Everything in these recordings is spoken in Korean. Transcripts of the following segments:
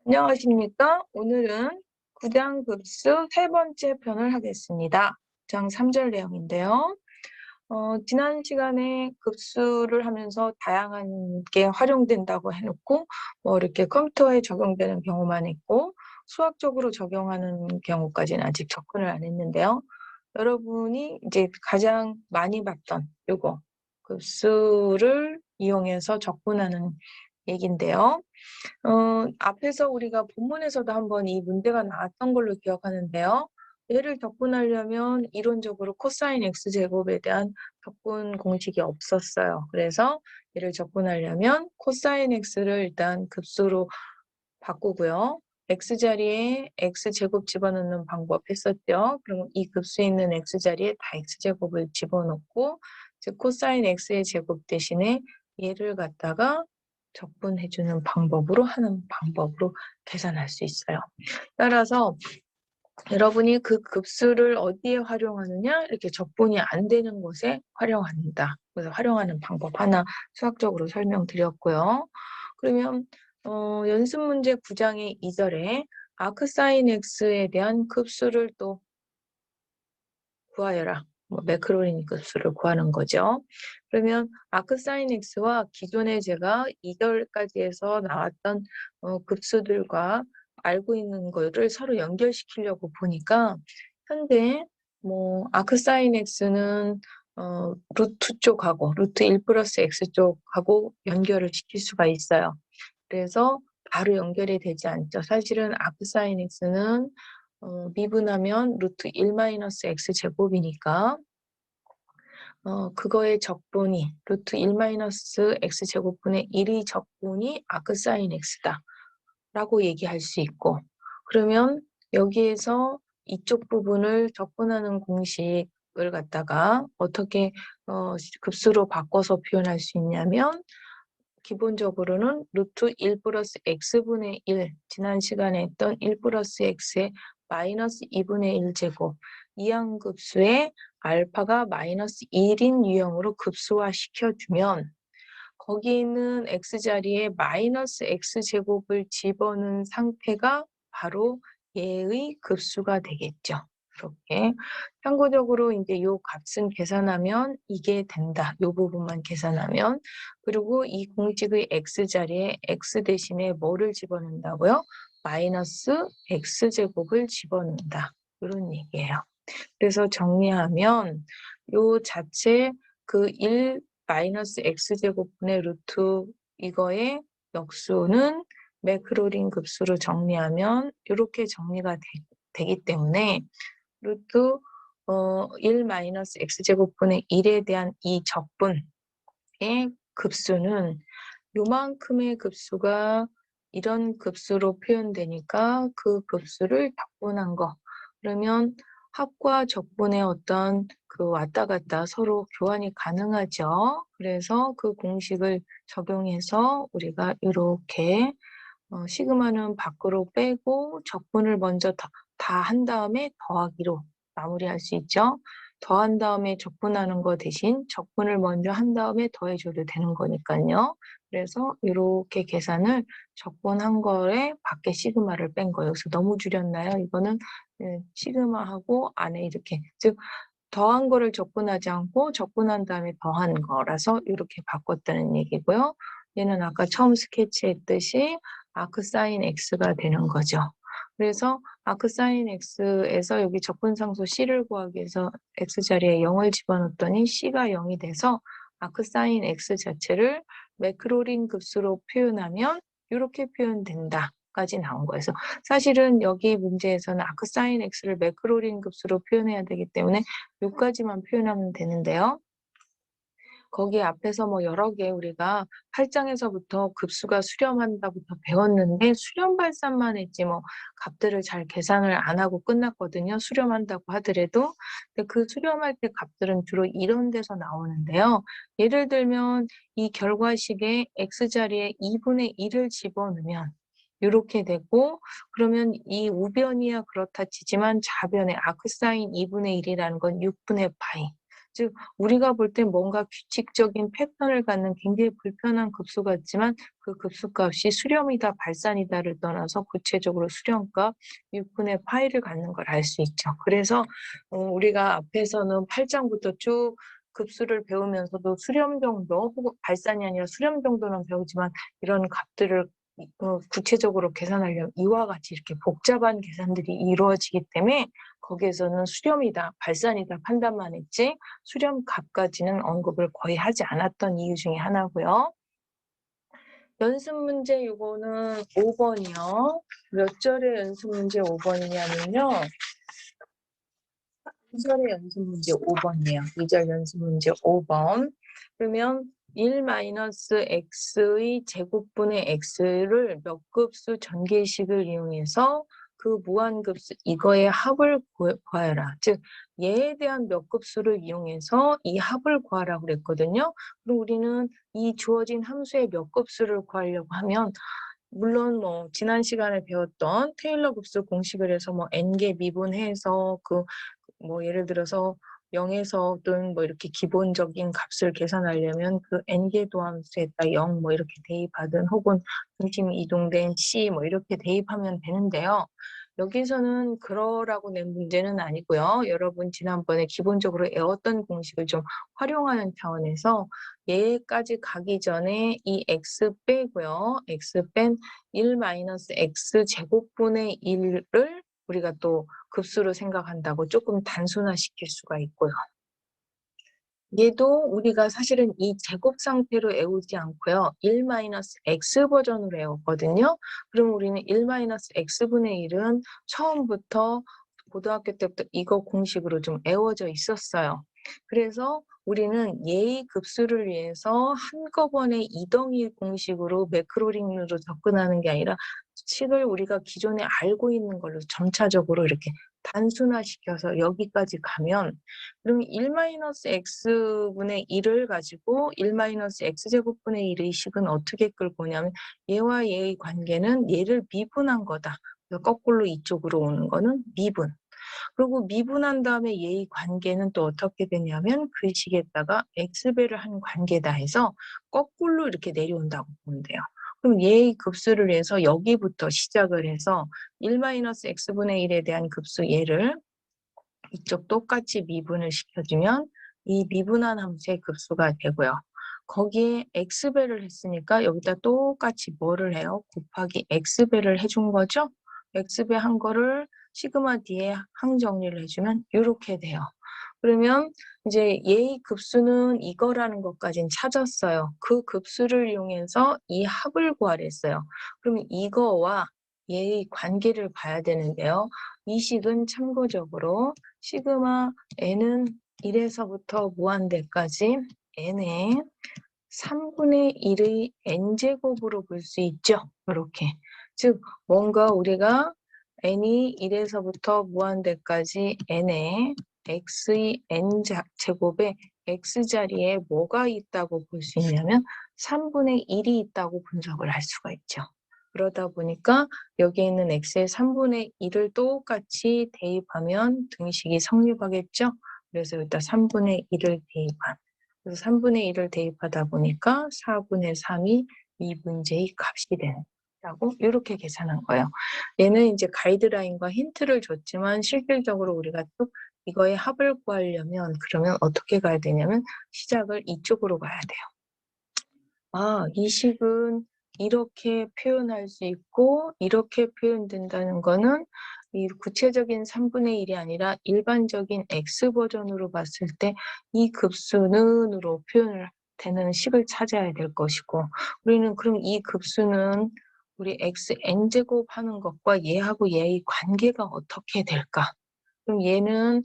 안녕하십니까? 오늘은 구장급수 세 번째 편을 하겠습니다. 장 3절 내용인데요. 지난 시간에 급수를 하면서 다양한 게 활용된다고 해놓고 이렇게 컴퓨터에 적용되는 경우만 있고 수학적으로 적용하는 경우까지는 아직 접근을 안 했는데요. 여러분이 이제 가장 많이 봤던 요거 급수를 이용해서 적분하는 얘긴데요. 앞에서 우리가 본문에서도 한번 이 문제가 나왔던 걸로 기억하는데요. 얘를 접근하려면 이론적으로 코사인 x제곱에 대한 접근 공식이 없었어요. 그래서 얘를 접근하려면 코사인 x를 일단 급수로 바꾸고요. x자리에 x제곱 집어넣는 방법 했었죠. 그럼 이 급수에 있는 x자리에 다 x제곱을 집어넣고 즉 코사인 x의 제곱 대신에 얘를 갖다가 적분해주는 방법으로 하는 방법으로 계산할 수 있어요. 따라서 여러분이 그 급수를 어디에 활용하느냐 이렇게 적분이 안 되는 곳에 활용한다. 그래서 활용하는 방법 하나 수학적으로 설명드렸고요. 그러면 연습 문제 9장의 2절에 아크사인 x에 대한 급수를 또 구하여라. 매크로린 급수를 구하는 거죠. 그러면 아크사인 x와 기존에 제가 2절까지 해서 나왔던 급수들과 알고 있는 거를 서로 연결시키려고 보니까 현재 아크사인 x는 루트 쪽하고 루트 1 플러스 x 쪽하고 연결을 시킬 수가 있어요. 그래서 바로 연결이 되지 않죠. 사실은 아크사인 x는 미분하면 루트 1 마이너스 x 제곱이니까 그거의 적분이 루트 1 마이너스 x 제곱분의 1이 적분이 아크사인 x다 라고 얘기할 수 있고, 그러면 여기에서 이쪽 부분을 적분하는 공식을 갖다가 어떻게 급수로 바꿔서 표현할 수 있냐면 기본적으로는 루트 1 플러스 x분의 1, 지난 시간에 했던 1 플러스 x의 마이너스 2분의 1 제곱, 이항급수에 알파가 마이너스 1인 유형으로 급수화 시켜주면 거기 있는 x자리에 마이너스 x제곱을 집어넣은 상태가 바로 얘의 급수가 되겠죠. 이렇게 참고적으로 이제 요 값은 계산하면 이게 된다. 요 부분만 계산하면. 그리고 이 공식의 x자리에 x 대신에 뭐를 집어넣는다고요? 마이너스 x제곱을 집어넣는다. 이런 얘기예요. 그래서 정리하면 요 자체 그 1 마이너스 x제곱분의 루트 이거의 역수는 매크로린 급수로 정리하면 이렇게 정리가 되기 때문에 루트 1 마이너스 x제곱분의 1에 대한 이 적분의 급수는 요만큼의 급수가 이런 급수로 표현되니까 그 급수를 적분한 거. 그러면 합과 적분의 어떤 그 왔다 갔다 서로 교환이 가능하죠. 그래서 그 공식을 적용해서 우리가 이렇게 시그마는 밖으로 빼고 적분을 먼저 다 한 다음에 더하기로 마무리할 수 있죠. 더한 다음에 적분하는 거 대신 적분을 먼저 한 다음에 더해줘도 되는 거니까요. 그래서 이렇게 계산을 적분한 거에 밖에 시그마를 뺀 거예요. 그래서 너무 줄였나요? 이거는 시그마하고 안에 이렇게 즉 더한 거를 적분하지 않고 적분한 다음에 더한 거라서 이렇게 바꿨다는 얘기고요. 얘는 아까 처음 스케치했듯이 아크사인 x가 되는 거죠. 그래서 아크사인 x에서 여기 적분상수 c를 구하기 위해서 x자리에 0을 집어넣었더니 c가 0이 돼서 아크사인 x 자체를 매크로린 급수로 표현하면 이렇게 표현된다. 까지 나온 거예요. 그래서 사실은 여기 문제에서는 아크사인 x를 매크로린 급수로 표현해야 되기 때문에 여기까지만 표현하면 되는데요. 거기 앞에서 여러 개 우리가 8장에서부터 급수가 수렴한다부터 배웠는데 수렴 발산만 했지 값들을 잘 계산을 안 하고 끝났거든요. 수렴한다고 하더라도. 근데 그 수렴할 때 값들은 주로 이런 데서 나오는데요. 예를 들면 이 결과식에 x자리에 2분의 1을 집어넣으면 이렇게 되고 그러면 이 우변이야 그렇다 치지만 좌변에 아크사인 2분의 1이라는 건 6분의 파이. 즉 우리가 볼 때 뭔가 규칙적인 패턴을 갖는 굉장히 불편한 급수 같지만 그 급수값이 수렴이다 발산이다를 떠나서 구체적으로 수렴값 6분의 파이를 갖는 걸 알 수 있죠. 그래서 우리가 앞에서는 8장부터 쭉 급수를 배우면서도 수렴 정도 혹은 발산이 아니라 수렴 정도는 배우지만 이런 값들을 구체적으로 계산하려면 이와 같이 이렇게 복잡한 계산들이 이루어지기 때문에 거기에서는 수렴이다, 발산이다 판단만 했지 수렴 값까지는 언급을 거의 하지 않았던 이유 중에 하나고요. 연습 문제 요거는 5번이요. 몇 절의 연습 문제 5번이냐면요. 2절의 연습 문제 5번이에요. 2절 연습 문제 5번. 그러면 1-x의 제곱분의 x를 몇 급수 전개식을 이용해서 그 무한급수 이거의 합을 구하여라. 즉 얘에 대한 몇 급수를 이용해서 이 합을 구하라고 그랬거든요. 그럼 우리는 이 주어진 함수의 몇 급수를 구하려고 하면 물론 뭐 지난 시간에 배웠던 테일러 급수 공식을 해서 뭐 n개 미분해서 뭐 예를 들어서 0에서 또는 뭐 이렇게 기본적인 값을 계산하려면 그 n개 도함수에다 0 뭐 이렇게 대입하든 혹은 중심이 이동된 c 뭐 이렇게 대입하면 되는데요. 여기서는 그러라고 낸 문제는 아니고요. 여러분 지난번에 기본적으로 외웠던 공식을 좀 활용하는 차원에서 얘까지 가기 전에 이 x 빼고요. x 뺀 1-x 제곱분의 1을 우리가 또 급수로 생각한다고 조금 단순화시킬 수가 있고요. 얘도 우리가 사실은 이 제곱 상태로 외우지 않고요. 1-x 버전으로 외웠거든요. 그럼 우리는 1-x분의 1은 처음부터 고등학교 때부터 이거 공식으로 좀 외워져 있었어요. 그래서 우리는 얘의 급수를 위해서 한꺼번에 이덩이 공식으로 매크로링으로 접근하는 게 아니라 식을 우리가 기존에 알고 있는 걸로 점차적으로 이렇게 단순화시켜서 여기까지 가면 그럼 1-x분의 1을 가지고 1-x제곱분의 1의 식은 어떻게 끌고 오냐면 얘와 얘의 관계는 얘를 미분한 거다. 거꾸로 이쪽으로 오는 거는 미분. 그리고 미분한 다음에 얘의 관계는 또 어떻게 되냐면 그 식에다가 x배를 한 관계다 해서 거꾸로 이렇게 내려온다고 보면 돼요. 그럼 얘의 급수를 해서 여기부터 시작을 해서 1-x분의 1에 대한 급수 얘를 이쪽 똑같이 미분을 시켜주면 이 미분한 함수의 급수가 되고요. 거기에 x배를 했으니까 여기다 똑같이 뭐를 해요? 곱하기 x배를 해준 거죠? x배 한 거를 시그마 뒤에 항정리를 해주면 이렇게 돼요. 그러면 이제 얘의 급수는 이거라는 것까지는 찾았어요. 그 급수를 이용해서 이 합을 구하랬어요. 그러면 이거와 얘의 관계를 봐야 되는데요. 이 식은 참고적으로 시그마 n은 1에서부터 무한대까지 n의 3분의 1의 n제곱으로 볼 수 있죠. 이렇게. 즉 뭔가 우리가 n이 1에서부터 무한대까지 n의 x의 n제곱에 x자리에 뭐가 있다고 볼 수 있냐면 3분의 1이 있다고 분석을 할 수가 있죠. 그러다 보니까 여기에 있는 x의 3분의 1을 똑같이 대입하면 등식이 성립하겠죠. 그래서 일단 3분의 1을 대입한. 그래서 3분의 1을 대입하다 보니까 4분의 3이 미분제의 값이 된다고 이렇게 계산한 거예요. 얘는 이제 가이드라인과 힌트를 줬지만 실질적으로 우리가 또 이거의 합을 구하려면 그러면 어떻게 가야 되냐면 시작을 이쪽으로 가야 돼요. 이 식은 이렇게 표현할 수 있고 이렇게 표현된다는 거는 이 구체적인 3분의 1이 아니라 일반적인 x 버전으로 봤을 때 이 급수는으로 표현을 되는 식을 찾아야 될 것이고 우리는 그럼 이 급수는 우리 x n제곱 하는 것과 얘하고 얘의 관계가 어떻게 될까? 그럼 얘는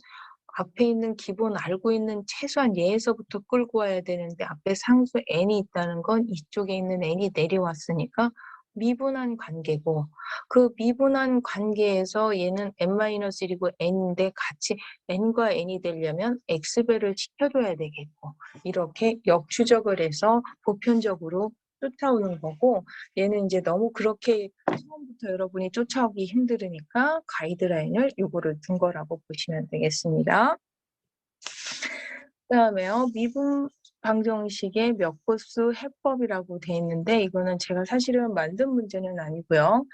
앞에 있는 기본 알고 있는 최소한 얘에서부터 끌고 와야 되는데 앞에 상수 n이 있다는 건 이쪽에 있는 n이 내려왔으니까 미분한 관계고 그 미분한 관계에서 얘는 n-1이고 n인데 같이 n과 n이 되려면 x배를 시켜줘야 되겠고 이렇게 역추적을 해서 보편적으로 쫓아오는 거고 얘는 이제 너무 그렇게 처음부터 여러분이 쫓아오기 힘들으니까 가이드라인을 요거를 둔 거라고 보시면 되겠습니다. 그다음에요. 미분 방정식의 몇 곱수 해법이라고 돼 있는데 이거는 제가 사실은 만든 문제는 아니고요.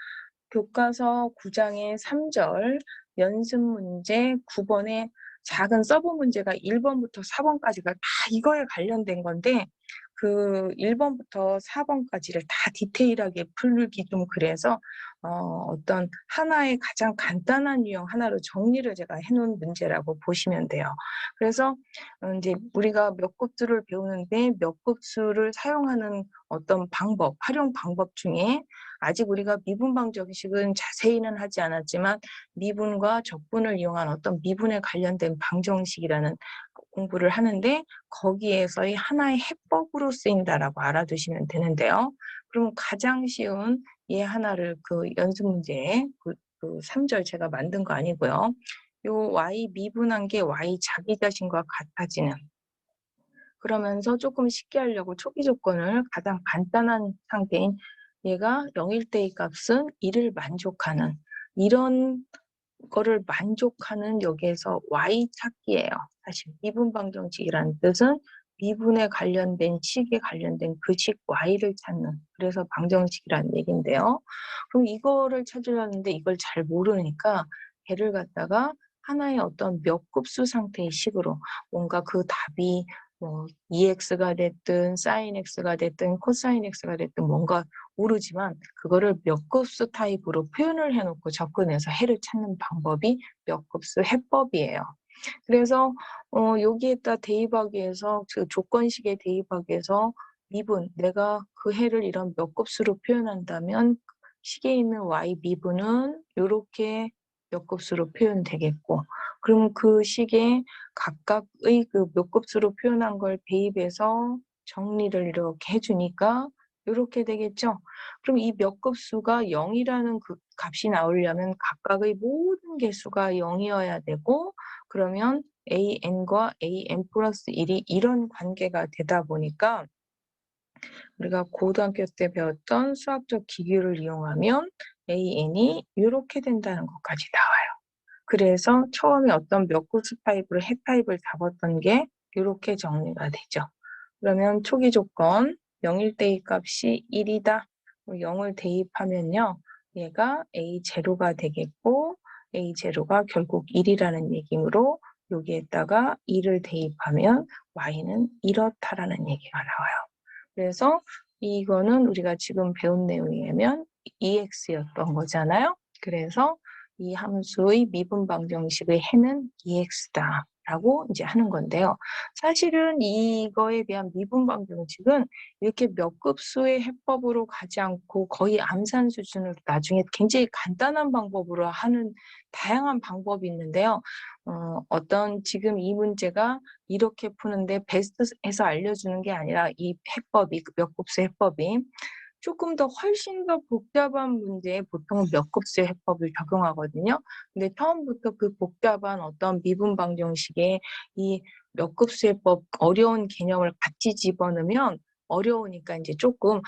교과서 9장의 3절 연습 문제 9번의 작은 서브 문제가 1번부터 4번까지가 다 이거에 관련된 건데 그 1번부터 4번까지를 다 디테일하게 풀기 좀 그래서 어떤 하나의 가장 간단한 유형 하나로 정리를 제가 해놓은 문제라고 보시면 돼요. 그래서 이제 우리가 몇 곱수를 배우는데 몇 곱수를 사용하는 어떤 방법, 활용 방법 중에 아직 우리가 미분 방정식은 자세히는 하지 않았지만 미분과 적분을 이용한 어떤 미분에 관련된 방정식이라는 공부를 하는데 거기에서의 하나의 해법으로 쓰인다라고 알아두시면 되는데요. 그럼 가장 쉬운 얘 하나를 그 연습 문제에 그 3절 제가 만든 거 아니고요. 요 y 미분한 게 y 자기 자신과 같아지는 그러면서 조금 쉽게 하려고 초기 조건을 가장 간단한 상태인 얘가 0일 때의 값은 1을 만족하는 이런 거를 만족하는 여기에서 y 찾기예요. 사실 미분 방정식이라는 뜻은 미분에 관련된 식에 관련된 그 식 y를 찾는 그래서 방정식이라는 얘기인데요. 그럼 이거를 찾으려는데 이걸 잘 모르니까 걔를 갖다가 하나의 어떤 몇 급수 상태의 식으로 뭔가 그 답이 뭐 EX가 됐든 sin X가 됐든 코사인 X가 됐든 뭔가 모르지만 그거를 몇 급수 타입으로 표현을 해놓고 접근해서 해를 찾는 방법이 몇 급수 해법이에요. 그래서 여기에다 대입하기에서 그 조건식에 대입하기에서 미분 내가 그 해를 이런 몇 급수로 표현한다면 식에 있는 y 미분은 이렇게 몇 급수로 표현되겠고 그럼 그 식에 각각의 그 몇 급수로 표현한 걸 대입해서 정리를 이렇게 해주니까 이렇게 되겠죠. 그럼 이 몇 급수가 0이라는 그 값이 나오려면 각각의 모든 개수가 0이어야 되고 그러면 an과 an 플러스 1이 이런 관계가 되다 보니까 우리가 고등학교 때 배웠던 수학적 기규를 이용하면 an이 이렇게 된다는 것까지 나와요. 그래서 처음에 어떤 몇 급수 타입으로 해 타입을 잡았던 게 이렇게 정리가 되죠. 그러면 초기 조건 0일 때의 값이 1이다. 0을 대입하면요. 얘가 A0가 되겠고 A0가 결국 1이라는 얘기므로 여기에다가 2를 대입하면 Y는 이렇다라는 얘기가 나와요. 그래서 이거는 우리가 지금 배운 내용에 의하면 EX였던 거잖아요. 그래서 이 함수의 미분 방정식의 해는 EX다. 라고 이제 하는 건데요. 사실은 이거에 대한 미분 방정식은 이렇게 몇 급수의 해법으로 가지 않고 거의 암산 수준으로 나중에 굉장히 간단한 방법으로 하는 다양한 방법이 있는데요. 어떤 지금 이 문제가 이렇게 푸는데 베스트해서 알려주는 게 아니라 이 해법이 몇 급수 해법이 조금 더 훨씬 더 복잡한 문제에 보통은 몇 급수의 해법을 적용하거든요. 근데 처음부터 그 복잡한 어떤 미분 방정식에 이 몇 급수의 해법 어려운 개념을 같이 집어넣으면 어려우니까 이제 조금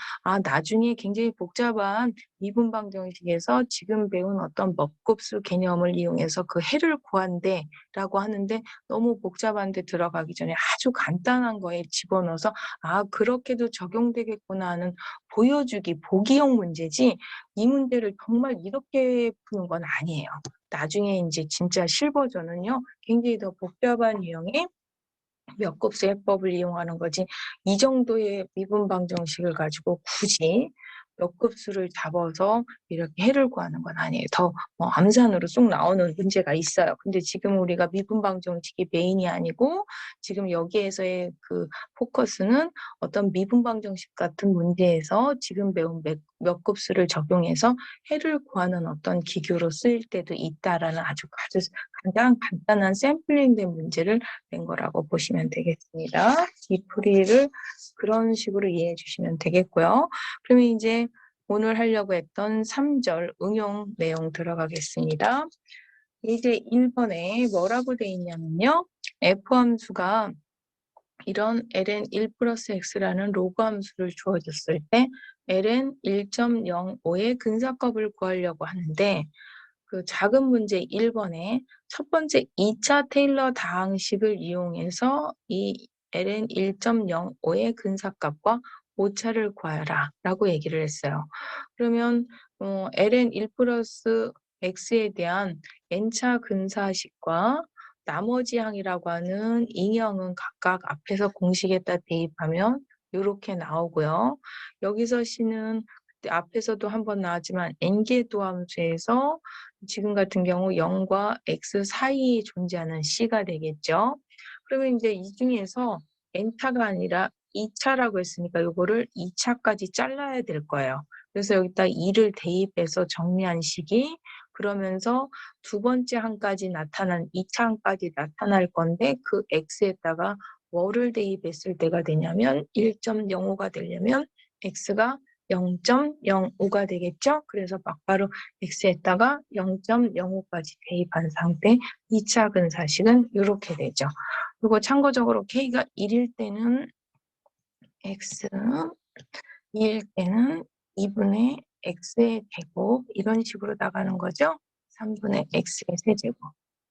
나중에 굉장히 복잡한 미분 방정식에서 지금 배운 어떤 몇 급수 개념을 이용해서 그 해를 구한대라고 하는데 너무 복잡한 데 들어가기 전에 아주 간단한 거에 집어넣어서 그렇게도 적용되겠구나 하는 보여주기, 보기용 문제지 이 문제를 정말 이렇게 푸는 건 아니에요. 나중에 이제 진짜 실버전은요. 굉장히 더 복잡한 유형의 몇 곱수 해법을 이용하는 거지 이 정도의 미분 방정식을 가지고 굳이 몇 곱수를 잡아서 이렇게 해를 구하는 건 아니에요. 더 암산으로 쏙 나오는 문제가 있어요. 근데 지금 우리가 미분 방정식이 메인이 아니고 지금 여기에서의 그 포커스는 어떤 미분 방정식 같은 문제에서 지금 배운 몇 곱수를 적용해서 해를 구하는 어떤 기교로 쓰일 때도 있다라는 아주 가장 간단한 샘플링된 문제를 낸 거라고 보시면 되겠습니다. 이 풀이를 그런 식으로 이해해 주시면 되겠고요. 그러면 이제 오늘 하려고 했던 3절 응용 내용 들어가겠습니다. 이제 1번에 뭐라고 돼 있냐면요. F함수가 이런 ln 1 플러스 x라는 로그 함수를 주어졌을 때 ln 1.05의 근사값을 구하려고 하는데 그 작은 문제 1번에 첫 번째 2차 테일러 다항식을 이용해서 이 ln 1.05의 근사값과 오차를 구하라 라고 얘기를 했어요. 그러면 ln 1 플러스 x에 대한 n차 근사식과 나머지 항이라고 하는 잉여항은 각각 앞에서 공식에다 대입하면 이렇게 나오고요. 여기서 c는 앞에서도 한번 나왔지만 n개 도함수에서 지금 같은 경우 0과 x 사이에 존재하는 c가 되겠죠. 그러면 이제 이 중에서 n차가 아니라 2차라고 했으니까 이거를 2차까지 잘라야 될 거예요. 그래서 여기다 2를 대입해서 정리한 식이 그러면서 두 번째 항까지 나타난 2차 항까지 나타날 건데 그 x에다가 뭐를 대입했을 때가 되냐면 1.05가 되려면 x가 0.05가 되겠죠? 그래서 막바로 x에다가 0.05까지 대입한 상태 2차 근사식은 이렇게 되죠. 그리고 참고적으로 k가 1일 때는 x, 2일 때는 2분의 x의 제곱 이런 식으로 나가는 거죠. 3분의 x의 세제곱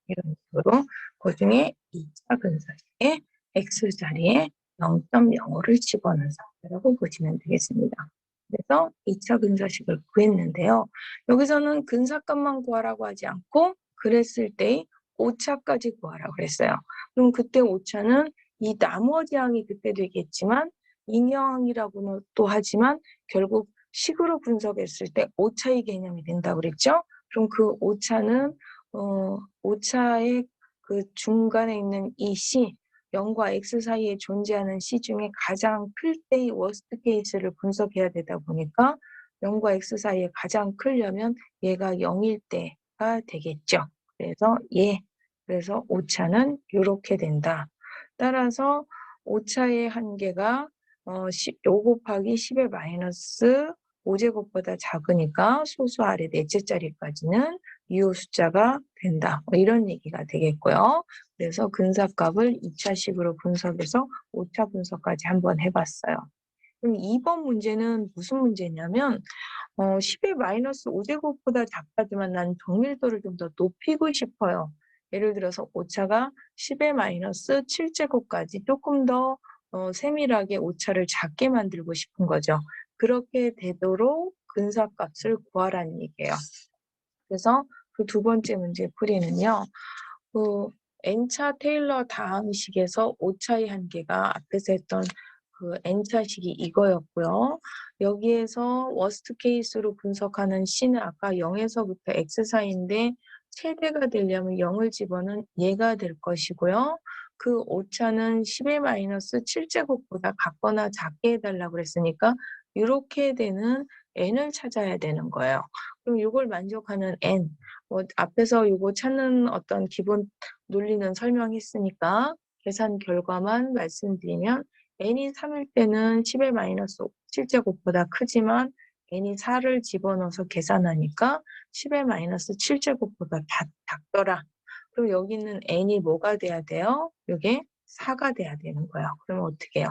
이런 식으로 그 중에 2차 근사식에 x 자리에 0.05를 집어넣은 상태라고 보시면 되겠습니다. 그래서 2차 근사식을 구했는데요. 여기서는 근사값만 구하라고 하지 않고 그랬을 때 오차까지 구하라고 그랬어요. 그럼 그때 오차는 이 나머지 항이 그때 되겠지만 잉여항이라고는 또 하지만 결국 식으로 분석했을 때 오차의 개념이 된다고 그랬죠. 그럼 그 오차는 오차의 그 중간에 있는 이 C 0과 x 사이에 존재하는 C 중에 가장 클 때의 워스트 케이스를 분석해야 되다 보니까 0과 x 사이에 가장 크려면 얘가 0일 때가 되겠죠. 그래서 오차는 이렇게 된다. 따라서 오차의 한계가 5 곱하기 10의 마이너스 5제곱보다 작으니까 소수 아래 넷째 자리까지는 유효 숫자가 된다. 이런 얘기가 되겠고요. 그래서 근사값을 2차식으로 분석해서 5차 분석까지 한번 해봤어요. 그럼 2번 문제는 무슨 문제냐면 10의 마이너스 5제곱보다 작다지만 난 정밀도를 좀 더 높이고 싶어요. 예를 들어서 오차가 10의 마이너스 7제곱까지 조금 더 세밀하게 오차를 작게 만들고 싶은 거죠. 그렇게 되도록 근사값을 구하라는 얘기예요. 그래서 그 두 번째 문제 풀이는요. 그 n차 테일러 다항식에서 오차의 한계가 앞에서 했던 그 n차식이 이거였고요. 여기에서 워스트 케이스로 분석하는 c는 아까 0에서부터 x 사이인데 최대가 되려면 0을 집어넣은 얘가 될 것이고요. 그 오차는 10의 마이너스 7제곱보다 같거나 작게 해달라고 그랬으니까 이렇게 되는 n을 찾아야 되는 거예요. 그럼 이걸 만족하는 n, 앞에서 이거 찾는 어떤 기본 논리는 설명했으니까 계산 결과만 말씀드리면 n이 3일 때는 10의 마이너스 7제곱보다 크지만 n이 4를 집어넣어서 계산하니까 10의 마이너스 7제곱보다 작더라. 그럼 여기 있는 n이 뭐가 돼야 돼요? 이게 4가 돼야 되는 거예요. 그러면 어떻게 해요?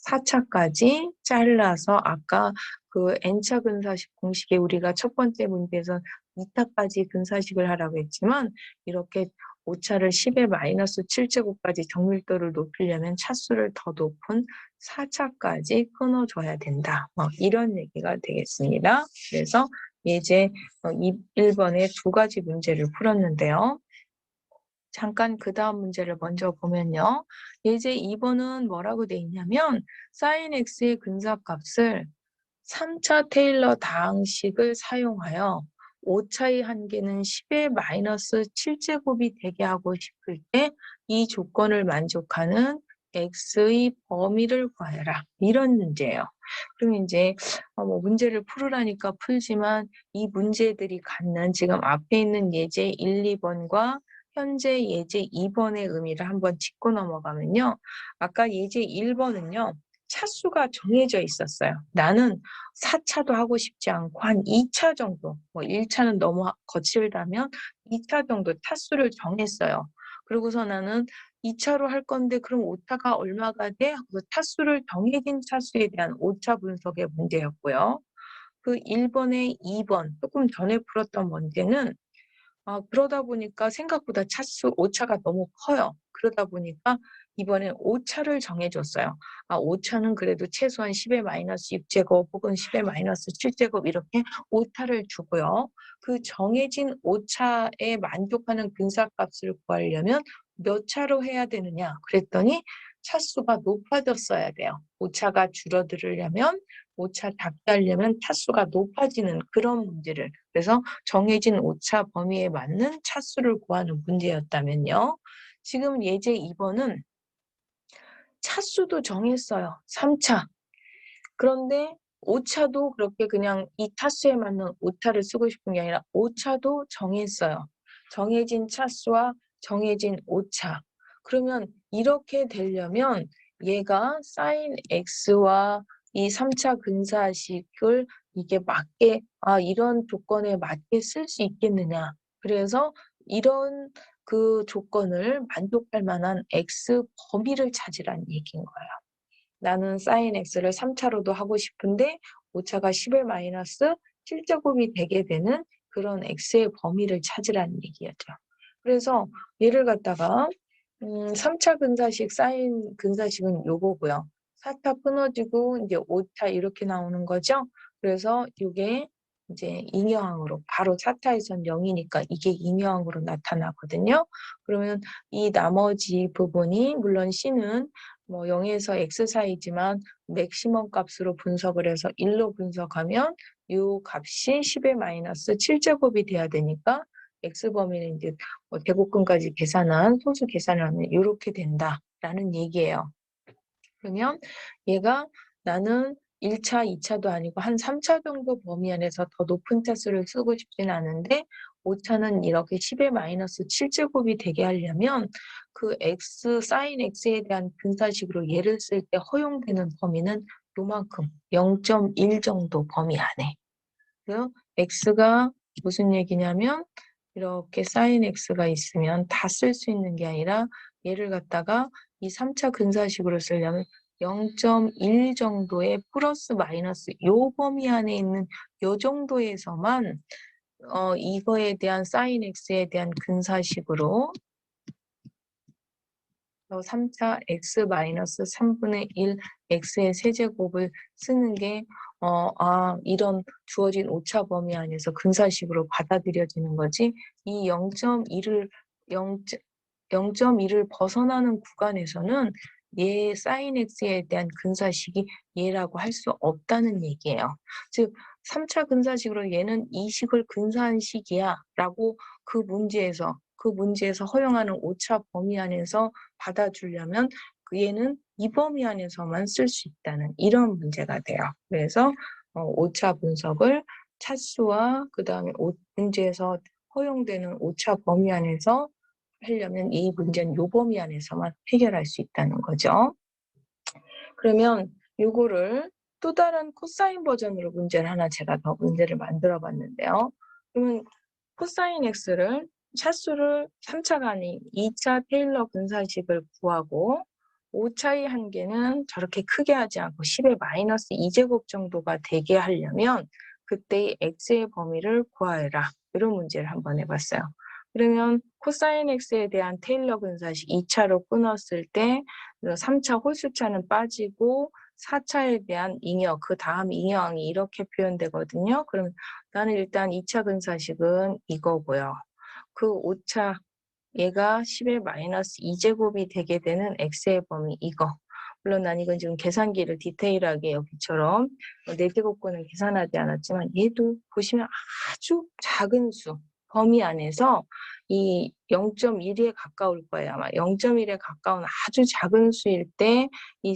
4차까지 잘라서 아까 그 n차 근사식 공식에 우리가 첫 번째 문제에서 2차까지 근사식을 하라고 했지만 이렇게 오차를 10의 마이너스 7제곱까지 정밀도를 높이려면 차수를 더 높은 4차까지 끊어줘야 된다. 이런 얘기가 되겠습니다. 그래서 예제 1번에 두 가지 문제를 풀었는데요. 잠깐 그 다음 문제를 먼저 보면요. 예제 2번은 뭐라고 돼 있냐면 sin x의 근사값을 3차 테일러 다항식을 사용하여 오차의 한계는 10의 마이너스 7제곱이 되게 하고 싶을 때 이 조건을 만족하는 x의 범위를 구하라. 이런 문제예요. 그럼 이제 문제를 풀으라니까 풀지만 이 문제들이 갖는 지금 앞에 있는 예제 1, 2번과 현재 예제 2번의 의미를 한번 짚고 넘어가면요. 아까 예제 1번은요. 차수가 정해져 있었어요. 나는 4차도 하고 싶지 않고 한 2차 정도, 1차는 너무 거칠다면 2차 정도 차수를 정했어요. 그러고서 나는 2차로 할 건데 그럼 오차가 얼마가 돼? 그 차수를 정해진 차수에 대한 오차 분석의 문제였고요. 그 1번에 2번, 조금 전에 풀었던 문제는 그러다 보니까 생각보다 차수 오차가 너무 커요. 그러다 보니까 이번에 오차를 정해 줬어요. 오차는 그래도 최소한 10의 마이너스 6제곱 혹은 10의 마이너스 7제곱 이렇게 오차를 주고요. 그 정해진 오차에 만족하는 근사값을 구하려면 몇 차로 해야 되느냐 그랬더니 차수가 높아졌어야 돼요. 오차가 줄어들으려면 오차 작게 하려면 차수가 높아지는 그런 문제를, 그래서 정해진 오차 범위에 맞는 차수를 구하는 문제였다면요. 지금 예제 2번은 차수도 정했어요. 3차. 그런데 오차도 그렇게 그냥 이 차수에 맞는 오차를 쓰고 싶은 게 아니라 오차도 정했어요. 정해진 차수와 정해진 오차. 그러면 이렇게 되려면 얘가 sin x와 이 3차 근사식을 이게 맞게 이런 조건에 맞게 쓸 수 있겠느냐. 그래서 이런 그 조건을 만족할 만한 x 범위를 찾으라는 얘기인 거예요. 나는 sin x를 3차로도 하고 싶은데 오차가 10의 마이너스 7제곱이 되게 되는 그런 x의 범위를 찾으라는 얘기였죠. 그래서 얘를 갖다가 3차 근사식 sin 근사식은 요거고요. 4차 끊어지고 이제 5차 이렇게 나오는 거죠. 그래서 이게 이제 잉여항으로 바로 4차에선 0이니까 이게 잉여항으로 나타나거든요. 그러면 이 나머지 부분이 물론 c는 뭐 0에서 x 사이지만 맥시멈 값으로 분석을 해서 1로 분석하면 이 값이 10의 마이너스 7제곱이 돼야 되니까 x 범위는 이제 제곱근까지 계산한 소수 계산을 하면 이렇게 된다라는 얘기예요. 그러면 얘가 나는 1차, 2차도 아니고 한 3차 정도 범위 안에서 더 높은 차수를 쓰고 싶진 않은데 5차는 이렇게 10의 마이너스 7제곱이 되게 하려면 그 x, sin x에 대한 근사식으로 얘를 쓸 때 허용되는 범위는 요만큼 0.1 정도 범위 안에. 그래서 x가 무슨 얘기냐면 이렇게 sin x가 있으면 다 쓸 수 있는 게 아니라 얘를 갖다가 이 3차 근사식으로 쓰려면 0.1 정도의 플러스 마이너스 요 범위 안에 있는 요 정도에서만 이거에 대한 sin x에 대한 근사식으로 3차 x 마이너스 3분의 1 x의 세제곱을 쓰는 게 이런 주어진 오차 범위 안에서 근사식으로 받아들여지는 거지. 이 0.1을 벗어나는 구간에서는 얘 sin x에 대한 근사식이 얘라고 할 수 없다는 얘기예요. 즉 3차 근사식으로 얘는 이 식을 근사한 식이야 라고 그 문제에서 허용하는 오차 범위 안에서 받아주려면 그 얘는 이 범위 안에서만 쓸 수 있다는 이런 문제가 돼요. 그래서 오차 분석을 차수와 그 다음에 문제에서 허용되는 오차 범위 안에서 하려면 이 문제는 요 범위 안에서만 해결할 수 있다는 거죠. 그러면 요거를 또 다른 코사인 버전으로 문제를 하나 제가 더 문제를 만들어 봤는데요. 그러면 코사인 x를 차수를 3차가 아닌 2차 테일러 분사식을 구하고 5차의 한계는 저렇게 크게 하지 않고 10의 마이너스 2제곱 정도가 되게 하려면 그때의 x의 범위를 구하여라. 이런 문제를 한번 해봤어요. 그러면 코사인 x에 대한 테일러 분사식 2차로 끊었을 때 3차 홀수차는 빠지고 4차에 대한 잉여, 그 다음 잉여항이 이렇게 표현되거든요. 그럼 나는 일단 2차 근사식은 이거고요. 그 5차, 얘가 10의 마이너스 2제곱이 되게 되는 x의 범위 이거. 물론 난 이건 지금 계산기를 디테일하게 여기처럼 4제곱권은 계산하지 않았지만 얘도 보시면 아주 작은 수, 범위 안에서 이 0.1에 가까울 거예요. 아마 0.1에 가까운 아주 작은 수일 때 이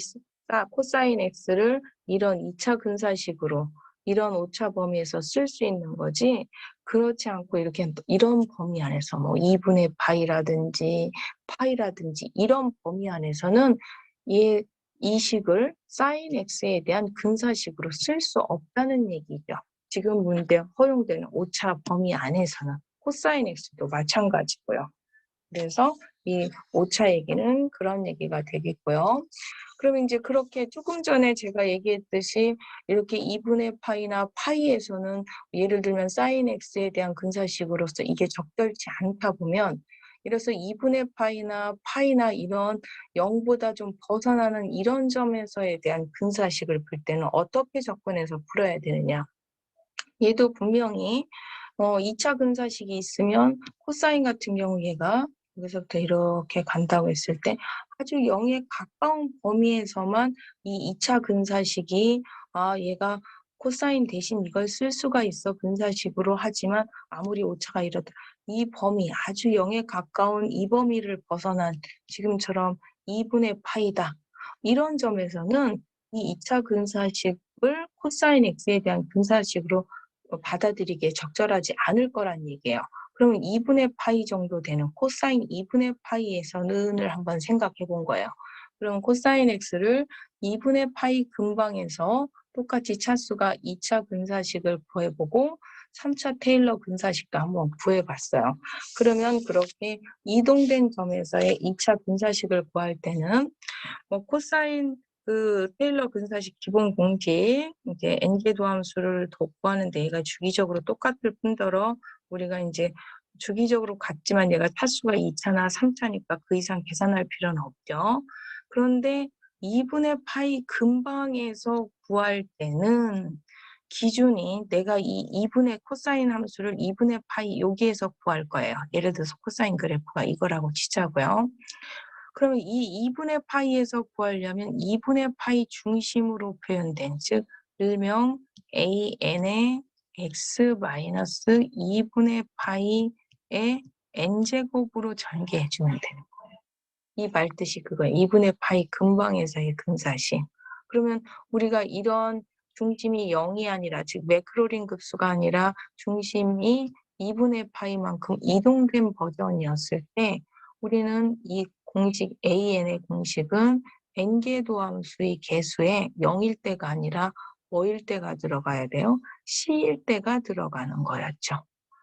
코사인 x를 이런 2차 근사식으로 이런 오차 범위에서 쓸 수 있는 거지 그렇지 않고 이렇게 이런 범위 안에서 뭐 2분의 파이라든지 이런 범위 안에서는 이 식을 sin x에 대한 근사식으로 쓸 수 없다는 얘기죠. 지금 문제 허용되는 오차 범위 안에서는 코사인 x도 마찬가지고요. 그래서 이 오차 얘기는 그런 얘기가 되겠고요. 그러면 이제 그렇게 조금 전에 제가 얘기했듯이 이렇게 2분의 파이나 파이에서는 예를 들면 sin x에 대한 근사식으로서 이게 적절치 않다 보면, 이래서 2분의 파이나 이런 0보다 좀 벗어나는 이런 점에서에 대한 근사식을 풀 때는 어떻게 접근해서 풀어야 되느냐. 얘도 분명히 2차 근사식이 있으면 코사인 같은 경우 얘가 여기서부터 이렇게 간다고 했을 때 아주 0에 가까운 범위에서만 이 2차 근사식이 얘가 코사인 대신 이걸 쓸 수가 있어 근사식으로. 하지만 아무리 오차가 이렇다 이 범위 아주 0에 가까운 이 범위를 벗어난 지금처럼 2분의 파이다. 이런 점에서는 이 2차 근사식을 코사인 x에 대한 근사식으로 받아들이기에 적절하지 않을 거란 얘기예요. 그러면 2분의 파이 정도 되는 코사인 2분의 파이에서는을 한번 생각해 본 거예요. 그럼 코사인 x를 2분의 파이 근방에서 똑같이 차수가 2차 근사식을 구해보고 3차 테일러 근사식도 한번 구해봤어요. 그러면 그렇게 이동된 점에서의 2차 근사식을 구할 때는 코사인 테일러 근사식 기본 공식 이제 n제도 함수를 구하는데 얘가 주기적으로 똑같을 뿐더러 우리가 이제 주기적으로 같지만 얘가 차수가 2차나 3차니까 그 이상 계산할 필요는 없죠. 그런데 2분의 파이 근방에서 구할 때는 기준이 내가 이 2분의 코사인 함수를 2분의 파이 여기에서 구할 거예요. 예를 들어서 코사인 그래프가 이거라고 치자고요. 그러면 이 2분의 파이에서 구하려면 2분의 파이 중심으로 표현된, 즉 일명 an의 x 마이너스 2분의 파이의 n제곱으로 전개해주면 되는 거예요. 이 말뜻이 그거예요. 2분의 파이 근방에서의 근사식. 그러면 우리가 이런 중심이 0이 아니라, 즉 매크로린 급수가 아니라 중심이 2분의 파이만큼 이동된 버전이었을 때 우리는 이 공식 an의 공식은 n개도 함수의 개수에 0일 때가 아니라 뭐일 때가 들어가야 돼요? c일 때가 들어가는 거였죠.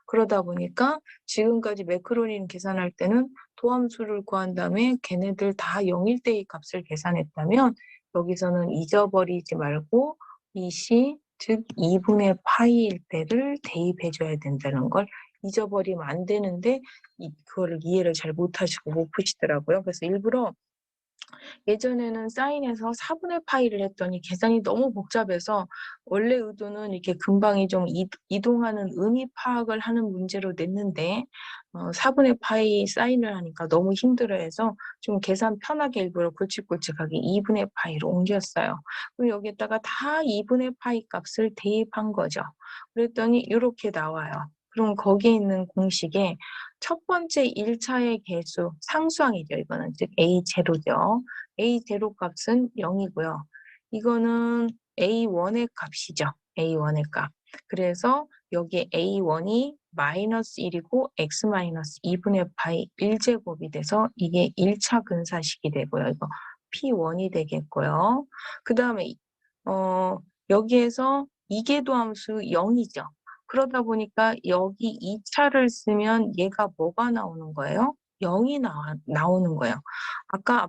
그러다 보니까 지금까지 매크로닌 계산할 때는 도함수를 구한 다음에 걔네들 다 0일 때의 값을 계산했다면 여기서는 잊어버리지 말고 이 c, 즉 2분의 파이일 때를 대입해줘야 된다는 걸 잊어버리면 안 되는데 그거를 이해를 잘 못하시고 못 푸시더라고요. 그래서 일부러 예전에는 사인에서 4분의 파이를 했더니 계산이 너무 복잡해서 원래 의도는 이렇게 금방이 좀 이동하는 의미 파악을 하는 문제로 냈는데 4분의 파이 사인을 하니까 너무 힘들어해서 좀 계산 편하게 일부러 굵직굵직하게 2분의 파이로 옮겼어요. 그럼 여기에다가 다 2분의 파이 값을 대입한 거죠. 그랬더니 이렇게 나와요. 그럼 거기에 있는 공식에 첫 번째 1차의 개수, 상수항이죠. 이거는 즉 A0죠. A0 값은 0이고요. 이거는 A1의 값이죠. A1의 값. 그래서 여기에 A1이 마이너스 1이고 X 마이너스 2분의 파이 1제곱이 돼서 이게 1차 근사식이 되고요. 이거 P1이 되겠고요. 그 다음에 여기에서 이계도 함수 0이죠. 그러다 보니까 여기 2차를 쓰면 얘가 뭐가 나오는 거예요? 0이 나오는 거예요. 아까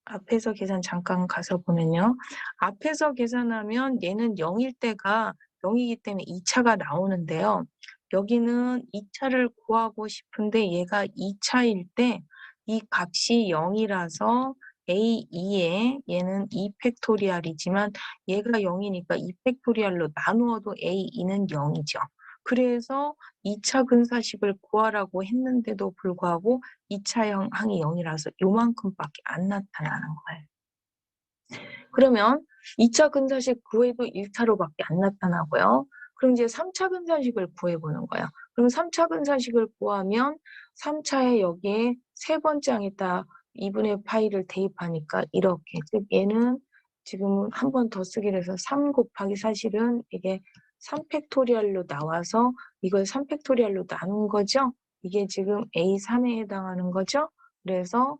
앞에서 계산 잠깐 가서 보면요. 앞에서 계산하면 얘는 0일 때가 0이기 때문에 2차가 나오는데요. 여기는 2차를 구하고 싶은데 얘가 2차일 때 이 값이 0이라서 A2에 얘는 2팩토리얼이지만 얘가 0이니까 2팩토리얼로 나누어도 A2는 0이죠. 그래서 2차 근사식을 구하라고 했는데도 불구하고 2차 항이 0이라서 요만큼밖에 안 나타나는 거예요. 그러면 2차 근사식 구해도 1차로밖에 안 나타나고요. 그럼 이제 3차 근사식을 구해보는 거예요. 그럼 3차 근사식을 구하면 3차에 여기에 세 번째 항에다 2분의 파이를 대입하니까 이렇게, 즉 얘는 지금 한 번 더 쓰기로 해서 3 곱하기 사실은 이게 3팩토리얼로 나와서 이걸 3팩토리얼로 나눈 거죠. 이게 지금 A3에 해당하는 거죠. 그래서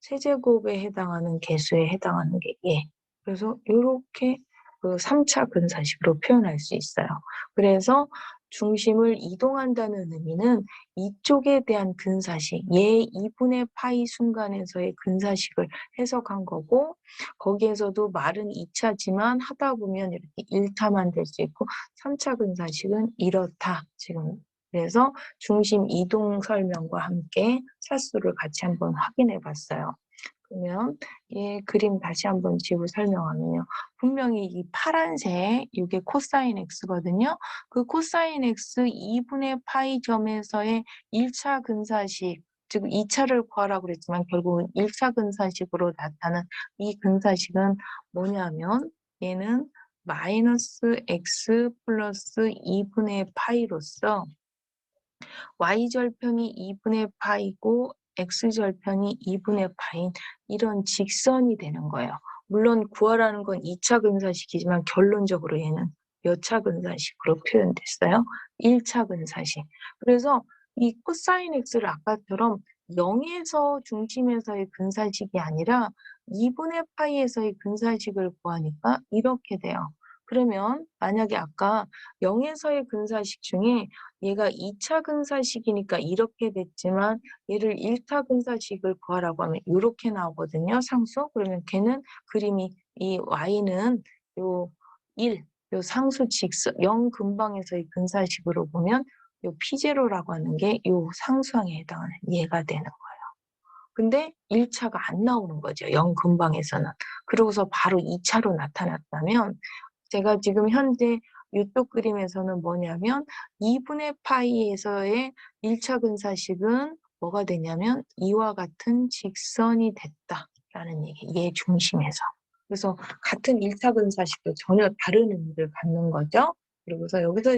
세제곱에 해당하는 개수에 해당하는 게 얘. 그래서 이렇게 그 3차 근사식으로 표현할 수 있어요. 그래서 중심을 이동한다는 의미는 이쪽에 대한 근사식, 얘 2분의 파이 순간에서의 근사식을 해석한 거고, 거기에서도 말은 2차지만 하다 보면 이렇게 1차만 될 수 있고 3차 근사식은 이렇다. 지금 그래서 중심 이동 설명과 함께 차수를 같이 한번 확인해 봤어요. 그러면 이 그림 다시 한번 지우 설명하면요. 분명히 이 파란색 이게 코사인 x거든요. 그 코사인 x 2분의 파이 점에서의 1차 근사식, 즉 2차를 구하라고 그랬지만 결국은 1차 근사식으로 나타난 이 근사식은 뭐냐면 얘는 마이너스 x 플러스 2분의 파이로서 y절편이 2분의 파이고 x절편이 2분의 파인 이런 직선이 되는 거예요. 물론 구하라는 건 2차 근사식이지만 결론적으로 얘는 몇 차 근사식으로 표현됐어요? 1차 근사식. 그래서 이 코사인 x를 아까처럼 0에서 중심에서의 근사식이 아니라 2분의 파이에서의 근사식을 구하니까 이렇게 돼요. 그러면 만약에 아까 0에서의 근사식 중에 얘가 2차 근사식이니까 이렇게 됐지만 얘를 1차 근사식을 구하라고 하면 이렇게 나오거든요. 상수. 그러면 걔는 그림이 이 y는 요 1, 요 상수 직선 0 근방에서의 근사식으로 보면 요 p0라고 하는 게 요 상수항에 해당하는 얘가 되는 거예요. 근데 1차가 안 나오는 거죠. 0 근방에서는. 그러고서 바로 2차로 나타났다면 제가 지금 현재 이쪽 그림에서는 뭐냐면 2분의 파이에서의 1차 근사식은 뭐가 되냐면 이와 같은 직선이 됐다라는 얘기, 얘 중심에서. 그래서 같은 1차 근사식도 전혀 다른 의미를 갖는 거죠. 그리고서 여기서